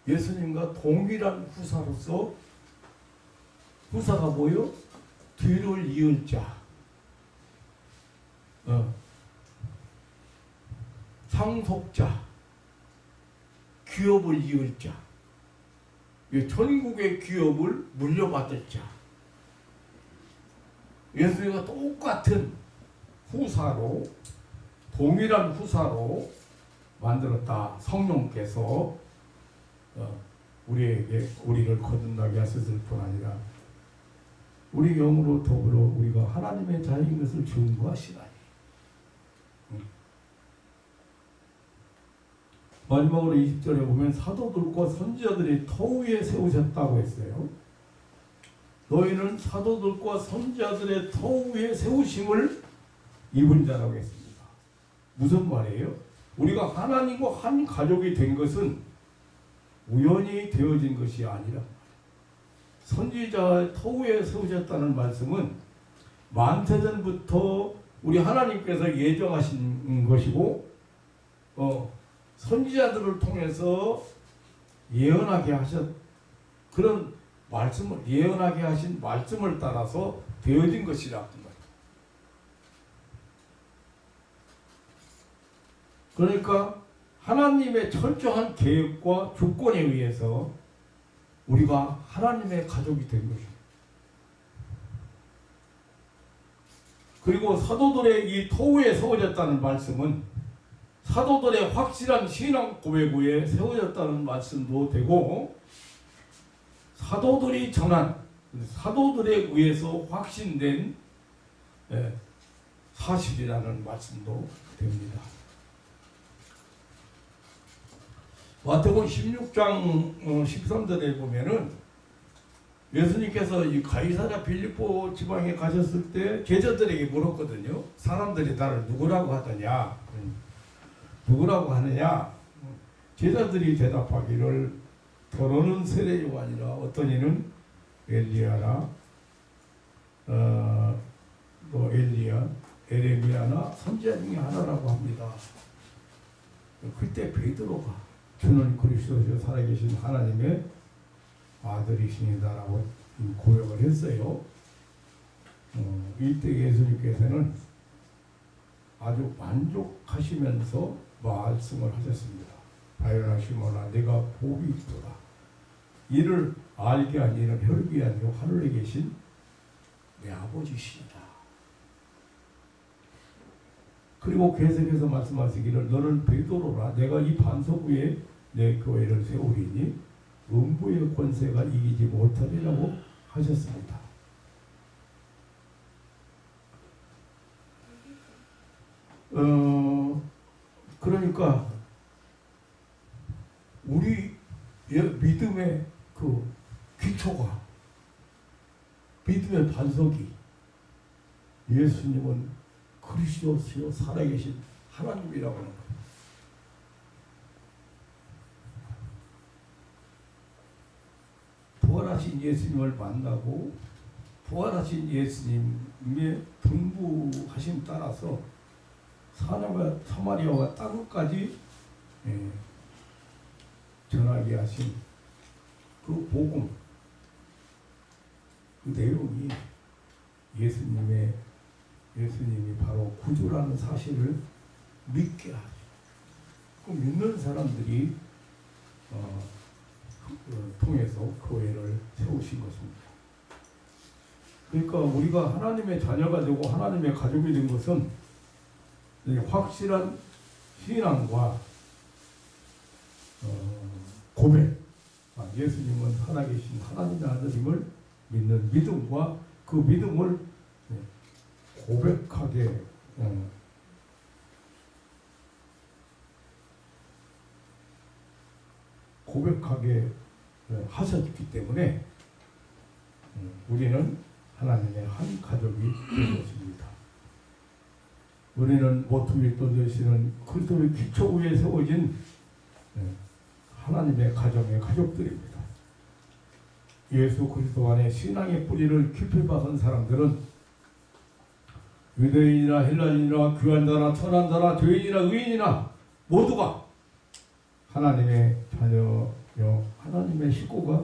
예수님과 동일한 후사로서, 후사가 뭐요? 뒤를 이을 자, 상속자, 기업을 이을 자, 천국의 기업을 물려받을 자. 예수님과 똑같은 후사로, 동일한 후사로 만들었다. 성령께서 우리를 거듭나게 하셨을 뿐 아니라 우리 영으로 더불어 우리가 하나님의 자녀인 것을 증거하시나니. 마지막으로 20절에 보면 사도들과 선지자들이 터 위에 세우셨다고 했어요. 너희는 사도들과 선지자들의 터 위에 세우심을 입은 자라고 했습니다. 무슨 말이에요? 우리가 하나님과 한 가족이 된 것은 우연히 되어진 것이 아니라 선지자의 터 위에 세우셨다는 말씀은 만세전부터 우리 하나님께서 예정하신 것이고 선지자들을 통해서 예언하게 하셨, 그런 말씀을 예언하게 하신 말씀을 따라서 되어진 것이라. 그러니까 하나님의 철저한 계획과 주권에 의해서 우리가 하나님의 가족이 된 것입니다. 그리고 사도들의 이 토우에 세워졌다는 말씀은 사도들의 확실한 신앙 고백 위에 세워졌다는 말씀도 되고, 사도들이 전한 사도들에 의해서 확신된 사실이라는 말씀도 됩니다. 마태복음 16장 13절에 보면은 예수님께서 이 가이사랴 빌립보 지방에 가셨을 때 제자들에게 물었거든요. 사람들이 나를 누구라고 하느냐? 제자들이 대답하기를 더러는 세례 요한이라, 어떤 이는 엘리야나 또 엘리야, 에레미야나 선지자 중에 하나라고 합니다. 그때 베드로가 주는 그리스도시요 살아계신 하나님의 아들이시니다라고 고백을 했어요. 이때 예수님께서는 아주 만족하시면서 말씀을 하셨습니다. 바요나 시몬아, 내가 복이 있도다. 이를 알게 한 이는 혈육이 아니고 하늘에 계신 내 아버지시다. 그리고 계속해서 말씀하시기를 너는 베드로라, 내가 이 반석 위에 내 교회를 세우리니 음부의 권세가 이기지 못하리라고 하셨습니다. 그러니까 우리 믿음의 그 기초가, 믿음의 반석이 예수님은 그리스도시요 살아계신 하나님이라고 하는 거예요. 부활하신 예수님을 만나고 부활하신 예수님의 분부하심 따라서 사마리아와 땅까지 전하게 하신 그 복음, 그 내용이 예수님이 바로 구주라는 사실을 믿게 하죠. 그 믿는 사람들이 통해서 교회를 세우신 것입니다. 그러니까 우리가 하나님의 자녀가 되고 하나님의 가족이 된 것은 확실한 신앙과 고백, 예수님은 살아계신 하나님의 아들임을 믿는 믿음과 그 믿음을 고백하게 하셨기 때문에 우리는 하나님의 한 가족이 된 것입니다. 우리는 모퉁이 돌되시는 그리스도의 기초 위에 세워진 하나님의 가정의 가족들입니다. 예수 그리스도 안에 신앙의 뿌리를 깊이 박은 사람들은 유대인이나 헬라인이나 귀한 자나 천한 자나 죄인이나 의인이나 모두가 하나님의 자녀여 하나님의 식구가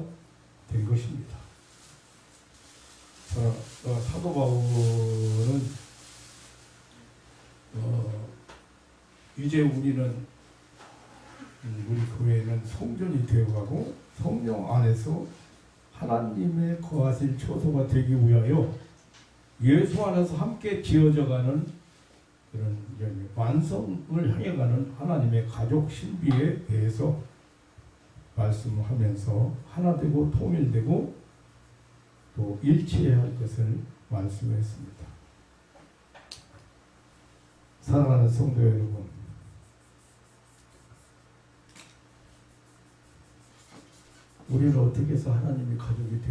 된 것입니다. 사도 바울은 이제 우리는 우리 교회는 성전이 되어가고 성령 안에서 하나님의 거하실 처소가 되기 위하여 예수 안에서 함께 지어져가는 그런 완성을 향해가는 하나님의 가족 신비에 대해서 말씀하면서 하나 되고 통일되고 또 일치해야 할 것을 말씀했습니다. 사랑하는 성도 여러분, 우리는 어떻게 해서 하나님의 가족이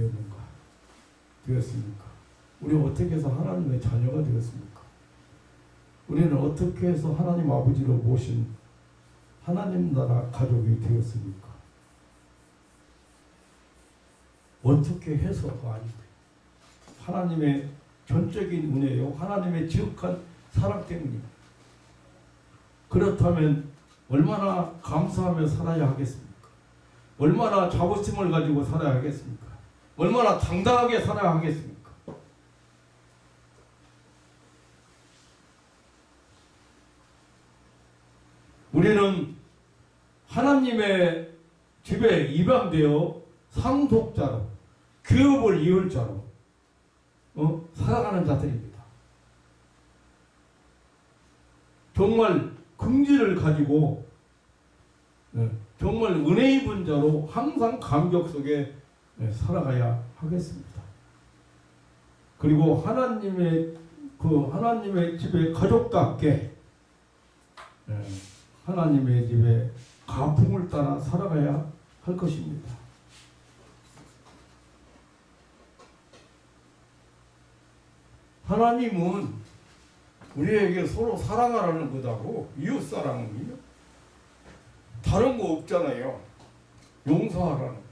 되었습니까? 우리는 어떻게 해서 하나님의 자녀가 되었습니까? 우리는 어떻게 해서 하나님 아버지로 모신 하나님 나라 가족이 되었습니까? 어떻게 해서가 아니고 하나님의 전적인 은혜요, 하나님의 지극한 사랑 때문입니다. 그렇다면 얼마나 감사하며 살아야 하겠습니까? 얼마나 자부심을 가지고 살아야 하겠습니까? 얼마나 당당하게 살아야 하겠습니까? 우리는 하나님의 집에 입양되어 상속자로, 교업을 이을 자로 살아가는 자들입니다. 정말 긍지를 가지고 정말 은혜 입은 자로 항상 감격 속에 살아가야 하겠습니다. 그리고 하나님의 집에 가족답게 하나님의 집에 가풍을 따라 살아가야 할 것입니다. 하나님은 우리에게 서로 사랑하라는 거다고. 이웃사랑은요 다른 거 없잖아요. 용서하라는.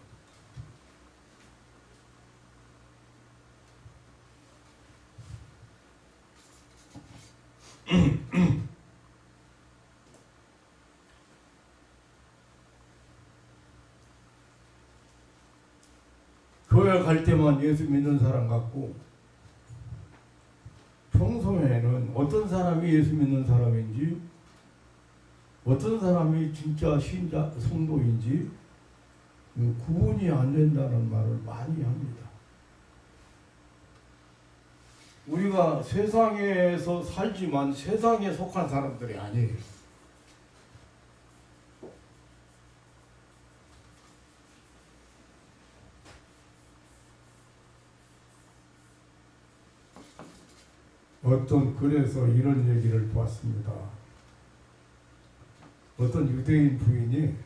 교회 갈 때만 예수 믿는 사람 같고 평소에는 어떤 사람이 예수 믿는 사람인지 어떤 사람이 진짜 신자 성도인지 구분이 안 된다는 말을 많이 합니다. 우리가 세상에서 살지만 세상에 속한 사람들이 아니에요. 그래서 이런 얘기를 보았습니다. 어떤 유대인 부인이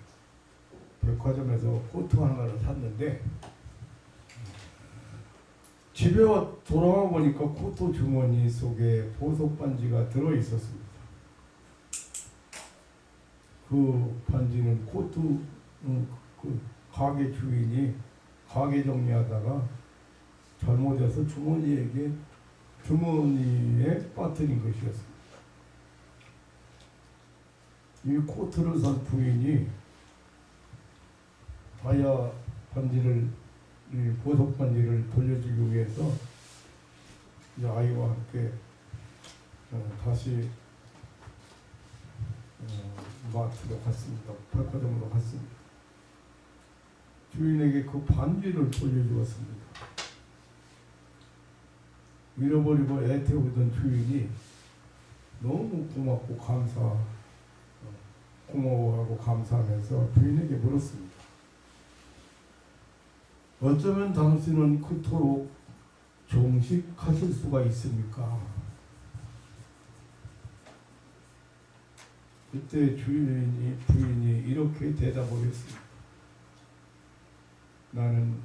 백화점에서 코트 하나를 샀는데 집에 돌아와 보니까 코트 주머니 속에 보석 반지가 들어 있었습니다. 그 반지는 그 가게 주인이 가게 정리하다가 잘못해서 주머니에 빠뜨린 것이었습니다. 이 코트를 산 부인이 다이아 반지를, 이 보석 반지를 돌려주기 위해서 이 아이와 함께 다시 마트로 갔습니다. 백화점으로 갔습니다. 주인에게 그 반지를 돌려주었습니다. 잃어버리고 애태우던 주인이 너무 고마워하고 감사하면서 주인에게 물었습니다. 어쩌면 당신은 그토록 정식하실 수가 있습니까? 그때 부인이 이렇게 대답을 했습니다. 나는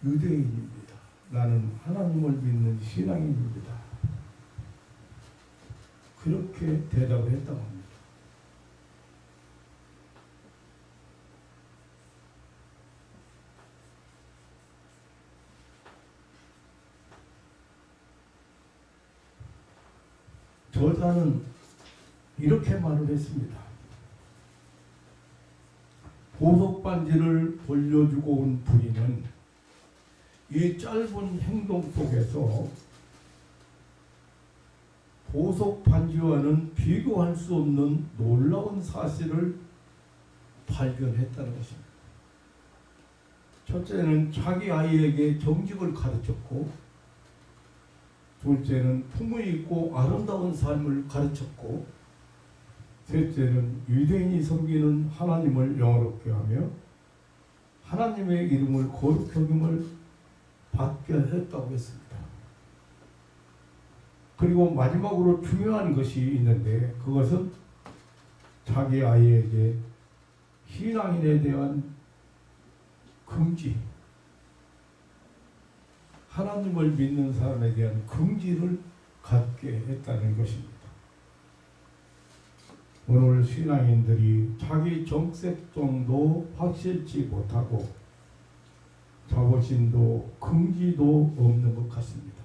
유대인입니다. 나는 하나님을 믿는 신앙인입니다. 그렇게 대답을 했다고 합니다. 저자는 이렇게 말을 했습니다. 보석 반지를 돌려주고 온 부인은 이 짧은 행동 속에서 보석 반지와는 비교할 수 없는 놀라운 사실을 발견했다는 것입니다. 첫째는 자기 아이에게 정직을 가르쳤고, 둘째는 품위 있고 아름다운 삶을 가르쳤고, 셋째는 유대인이 섬기는 하나님을 영화롭게 하며 하나님의 이름을 거룩히 여김을 받게 했다고 했습니다. 그리고 마지막으로 중요한 것이 있는데, 그것은 자기 아이에게 신앙인에 대한 긍지, 하나님을 믿는 사람에 대한 긍지를 갖게 했다는 것입니다. 오늘 신앙인들이 자기 정체성도 확실치 못하고 자부심도 긍지도 없는 것 같습니다.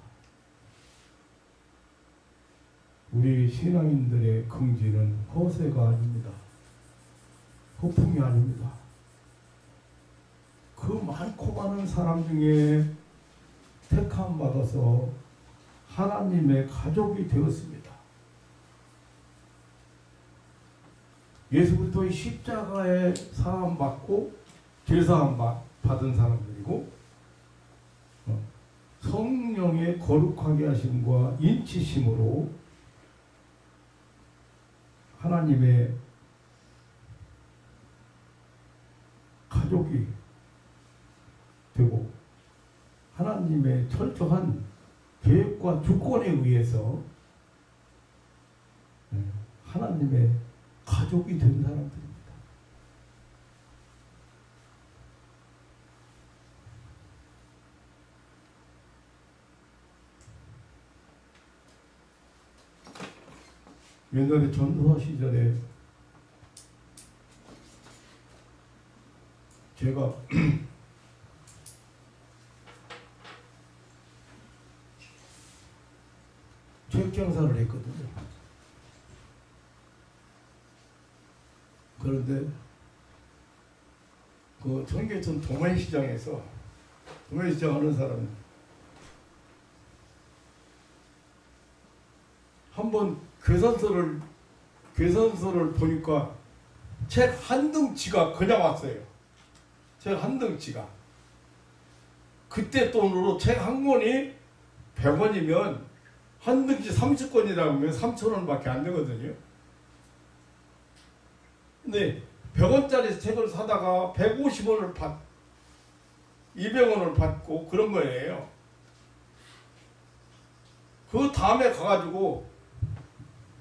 우리 신앙인들의 긍지는 허세가 아닙니다. 허풍이 아닙니다. 그 많고 많은 사람 중에 택함 받아서 하나님의 가족이 되었습니다. 예수 그리스도의 십자가에 사함 받고 죄사함 받은 사람들이고 성령의 거룩하게 하심과 인치심으로 하나님의 가족이 되고 하나님의 철저한 계획과 주권에 의해서 하나님의 가족이 된 사람들입니다. 옛날에 전도사 시절에 제가 책장사를 했거든요. 그런데 그 청계천 도매시장에서 도매시장 하는 사람은 한번 계산서를 보니까 책 한 덩치가 그냥 왔어요. 책 한 덩치가. 그때 돈으로 책 한 권이 100원이면 한 덩치 30권이라고 하면 3,000원밖에 안 되거든요. 근데 100원짜리 책을 사다가 150원을 200원을 받고 그런 거예요. 그 다음에 가가지고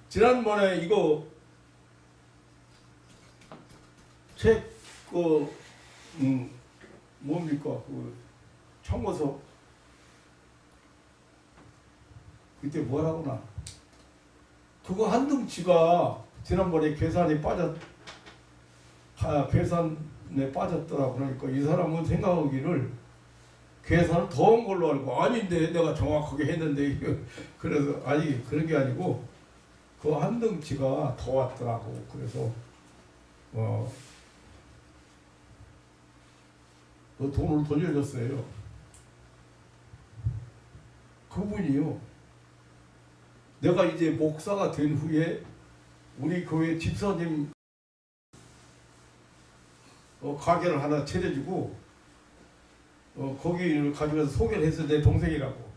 지난번에 이거 책 뭡니까 그 청구서 그때 뭐라구나 그거 한 덩치가 지난번에 계산에 빠졌더라. 그러니까 이 사람은 생각하기를 계산을 더 한 걸로 알고 아닌데 내가 정확하게 했는데 그래서 아니 그런 게 아니고 그 한 덩치가 더 왔더라고. 그래서 그 돈을 돌려줬어요. 그분이요. 내가 이제 목사가 된 후에 우리 교회 집사님 가게를 하나 차려주고 거기를 가져가서 소개를 해서 내 동생이라고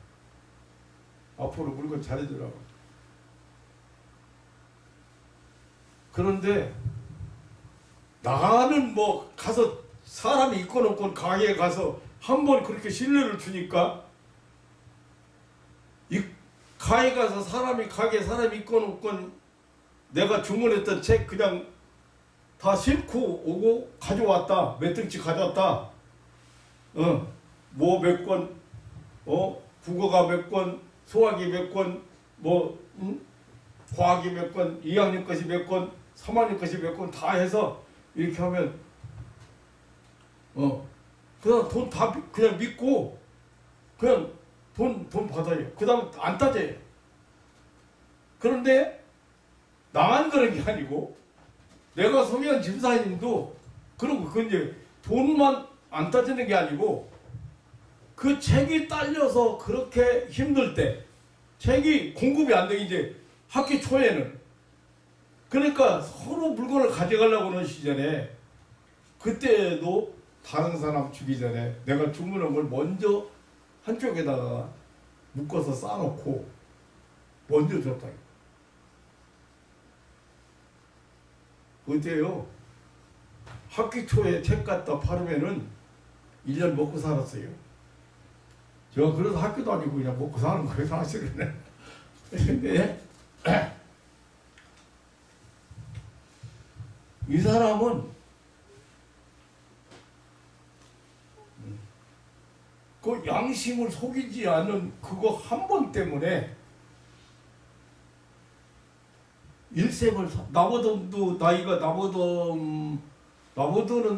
앞으로 물건 잘해주라고. 그런데 나는 뭐 가서 사람이 있건 없건 가게에 가서 한번 그렇게 신뢰를 주니까 이 가게 가서 사람이 있건 없건 내가 주문했던 책 그냥 다 싣고 오고 가져왔다. 몇 등치 가져왔다. 뭐 몇 권, 국어가 몇 권, 수학이 몇 권, 과학이 몇 권, 2학년 것이 몇 권, 3학년 것이 몇 권 다 해서 이렇게 하면 그냥 돈 다 그냥 믿고 그냥 돈 받아요. 그 다음에 안 따져요. 그런데 나만 그런 게 아니고 내가 소개한 집사님도 그러고 그건 이제 돈만 안 따지는 게 아니고 그 책이 딸려서 그렇게 힘들 때 책이 공급이 안 되기 이제 학기 초에는 그러니까 서로 물건을 가져가려고 하는 시절에 그때도 다른 사람 주기 전에 내가 주문한 걸 먼저 한쪽에다가 묶어서 싸놓고 먼저 줬다. 어때요? 학기 초에 책 갖다 팔으면은 1년 먹고 살았어요. 제가 그래서 학교도 아니고 그냥 먹고 사는 거예요, 사실은. 근데 이 사람은 그 양심을 속이지 않는 그거 한 번 때문에 일생을 나보다도 나이가 나보다는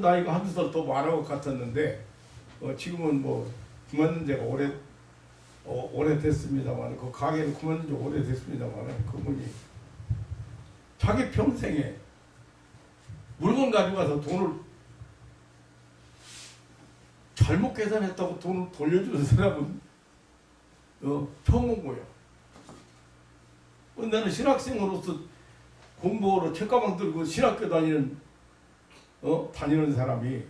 나이가 한두 살 더 많은 것 같았는데 지금은 뭐 그만둔 지가 오래됐습니다만 그 가게를 그만둔 지 오래됐습니다만 그분이 자기 평생에 물건 가지고 가서 돈을 잘못 계산했다고 돈을 돌려주는 사람은 처음 온 거야. 나는 신학생으로서 공부하러 책가방 들고 신학교 다니는 사람이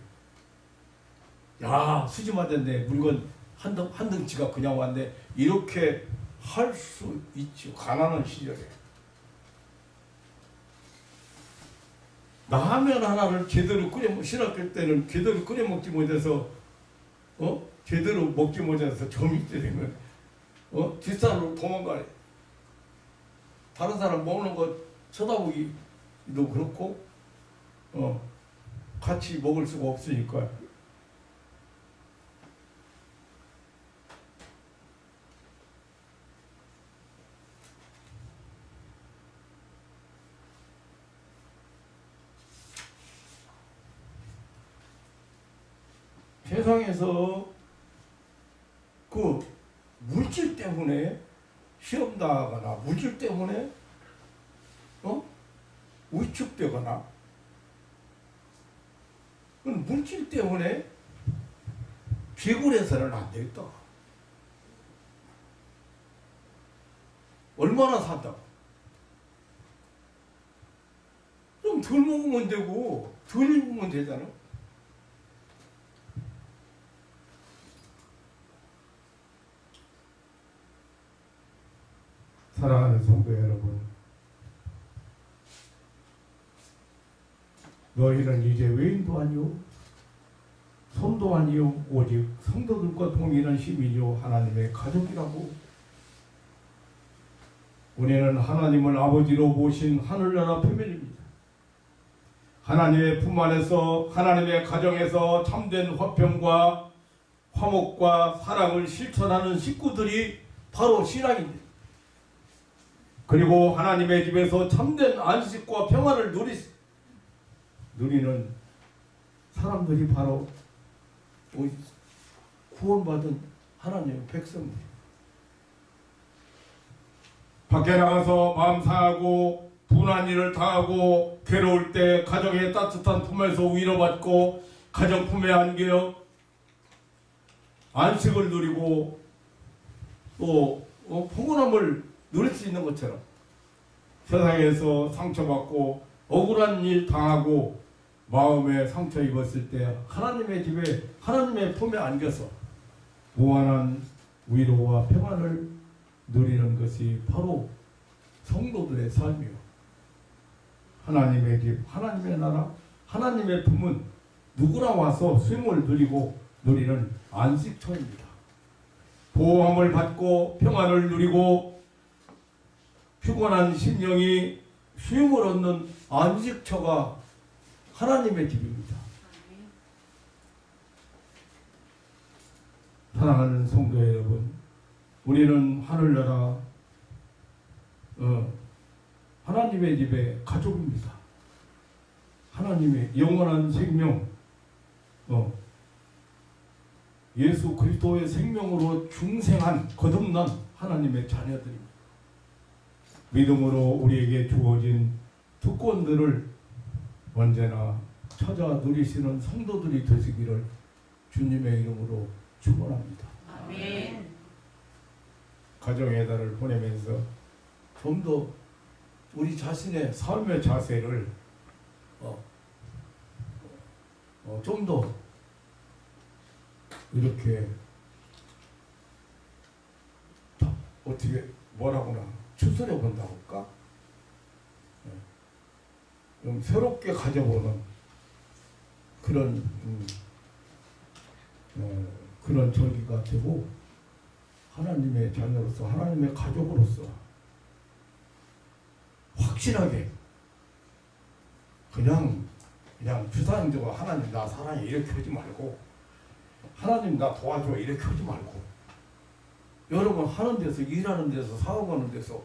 야 수지 맞았네 물건 한 덩치가 그냥 왔네 이렇게 할 수 있죠. 가난한 시절에 라면 하나를 제대로 신학교 때는 제대로 끓여 먹지 못해서 제대로 먹지 못해서 점이 되면 뒷산으로 도망가네. 다른 사람 먹는 거 쳐다보기도 그렇고 같이 먹을 수가 없으니까. 세상에서 그 물질 때문에 시험 당하거나 물질 때문에 위축되거나 물질 때문에 비굴해서는 안 되겠다. 얼마나 산다고. 좀 덜 먹으면 되고 덜 입으면 되잖아. 사랑하는 성도 여러분, 너희는 이제 외인도 아니요 손도 아니요 오직 성도들과 동일한 시민이요 하나님의 가족이라고. 우리는 하나님을 아버지로 모신 하늘나라 패밀리입니다. 하나님의 품 안에서 하나님의 가정에서 참된 화평과 화목과 사랑을 실천하는 식구들이 바로 신앙입니다. 그리고 하나님의 집에서 참된 안식과 평안을 누리는 사람들이 바로 구원받은 하나님의 백성입니다. 밖에 나가서 마음 상하고 분한 일을 당하고 괴로울 때 가정의 따뜻한 품에서 위로받고 가정 품에 안겨 안식을 누리고 또 평온함을 누릴 수 있는 것처럼 세상에서 상처받고 억울한 일 당하고 마음에 상처 입었을 때 하나님의 집에 하나님의 품에 안겨서 무한한 위로와 평안을 누리는 것이 바로 성도들의 삶이요. 하나님의 집, 하나님의 나라, 하나님의 품은 누구나 와서 쉼을 누리는 안식처입니다. 보호함을 받고 평안을 누리고 피곤한 심령이 쉼을 얻는 안식처가 하나님의 집입니다. 사랑하는 성도 여러분, 우리는 하늘나라 하나님의 집의 가족입니다. 하나님의 영원한 생명 예수 그리스도의 생명으로 중생한 거듭난 하나님의 자녀들입니다. 믿음으로 우리에게 주어진 특권들을 언제나 찾아 누리시는 성도들이 되시기를 주님의 이름으로 축원합니다. 아멘. 가정의 달을 보내면서 좀 더 우리 자신의 삶의 자세를 좀 더 이렇게 어떻게 뭐라고나 추스려 본다고 할까? 좀 새롭게 가져보는 그런 그런 절기가 되고 하나님의 자녀로서 하나님의 가족으로서 확실하게 그냥 주사님들과 하나님 나 사랑해 이렇게 하지 말고 하나님 나 도와줘 이렇게 하지 말고 여러분 하는 데서 일하는 데서 사업하는 데서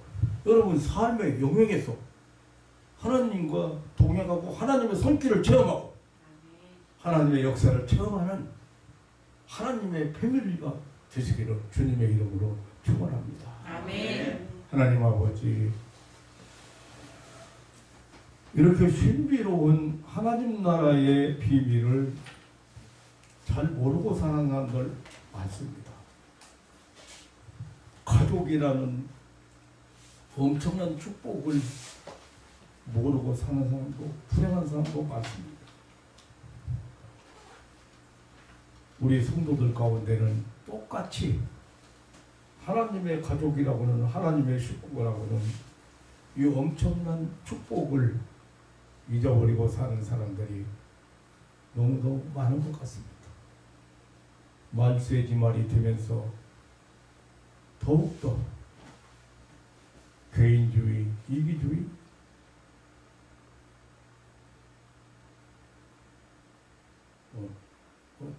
여러분 삶의 영역에서 하나님과 동행하고 하나님의 손길을 체험하고 하나님의 역사를 체험하는 하나님의 패밀리가 되시기를 주님의 이름으로 축원합니다. 아멘. 하나님 아버지 이렇게 신비로운 하나님 나라의 비밀을 잘 모르고 사는 사람들 많습니다. 가족이라는 엄청난 축복을 모르고 사는 사람도, 불행한 사람도 많습니다. 우리 성도들 가운데는 똑같이 하나님의 가족이라고는, 하나님의 식구라고는 이 엄청난 축복을 잊어버리고 사는 사람들이 너무도 많은 것 같습니다. 말세지 말이 되면서 더욱더 개인주의, 이기주의,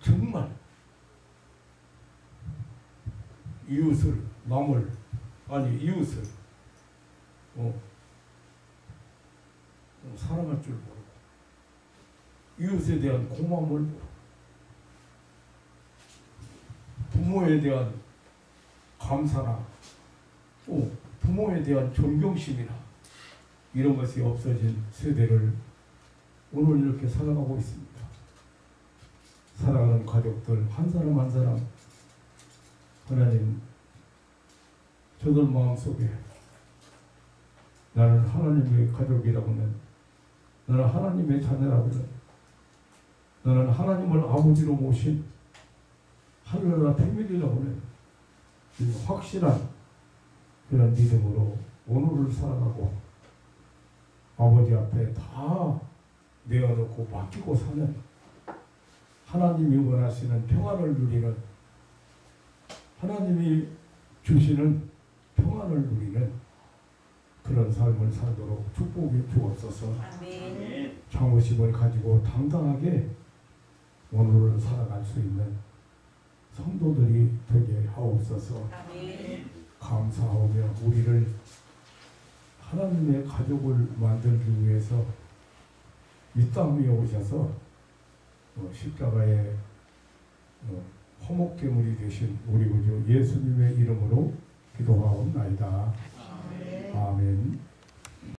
정말 이웃을, 남을, 아니 이웃을 사랑할 줄 모르고, 이웃에 대한 고마움을 모르고, 부모에 대한 감사나 또 부모에 대한 존경심이나 이런 것이 없어진 세대를 오늘 이렇게 살아가고 있습니다. 사랑하는 가족들 한 사람 한 사람, 하나님, 저들 마음속에 나는 하나님의 가족이라고는, 나는 하나님의 자녀라고는, 나는 하나님을 아버지로 모신 하늘나라 패밀리라고는 확실한 그런 믿음으로 오늘을 살아가고 아버지 앞에 다 내어놓고 맡기고 사는, 하나님이 원하시는 평안을 누리는, 하나님이 주시는 평안을 누리는 그런 삶을 살도록 축복해 주옵소서. 아멘. 자부심을 가지고 당당하게 오늘을 살아갈 수 있는 성도들이 되게 하옵소서. 아멘. 감사하며 우리를 하나님의 가족을 만들기 위해서 이 땅 위에 오셔서 십자가의 화목제물이 되신 우리 구주 예수님의 이름으로 기도하옵나이다. 아멘.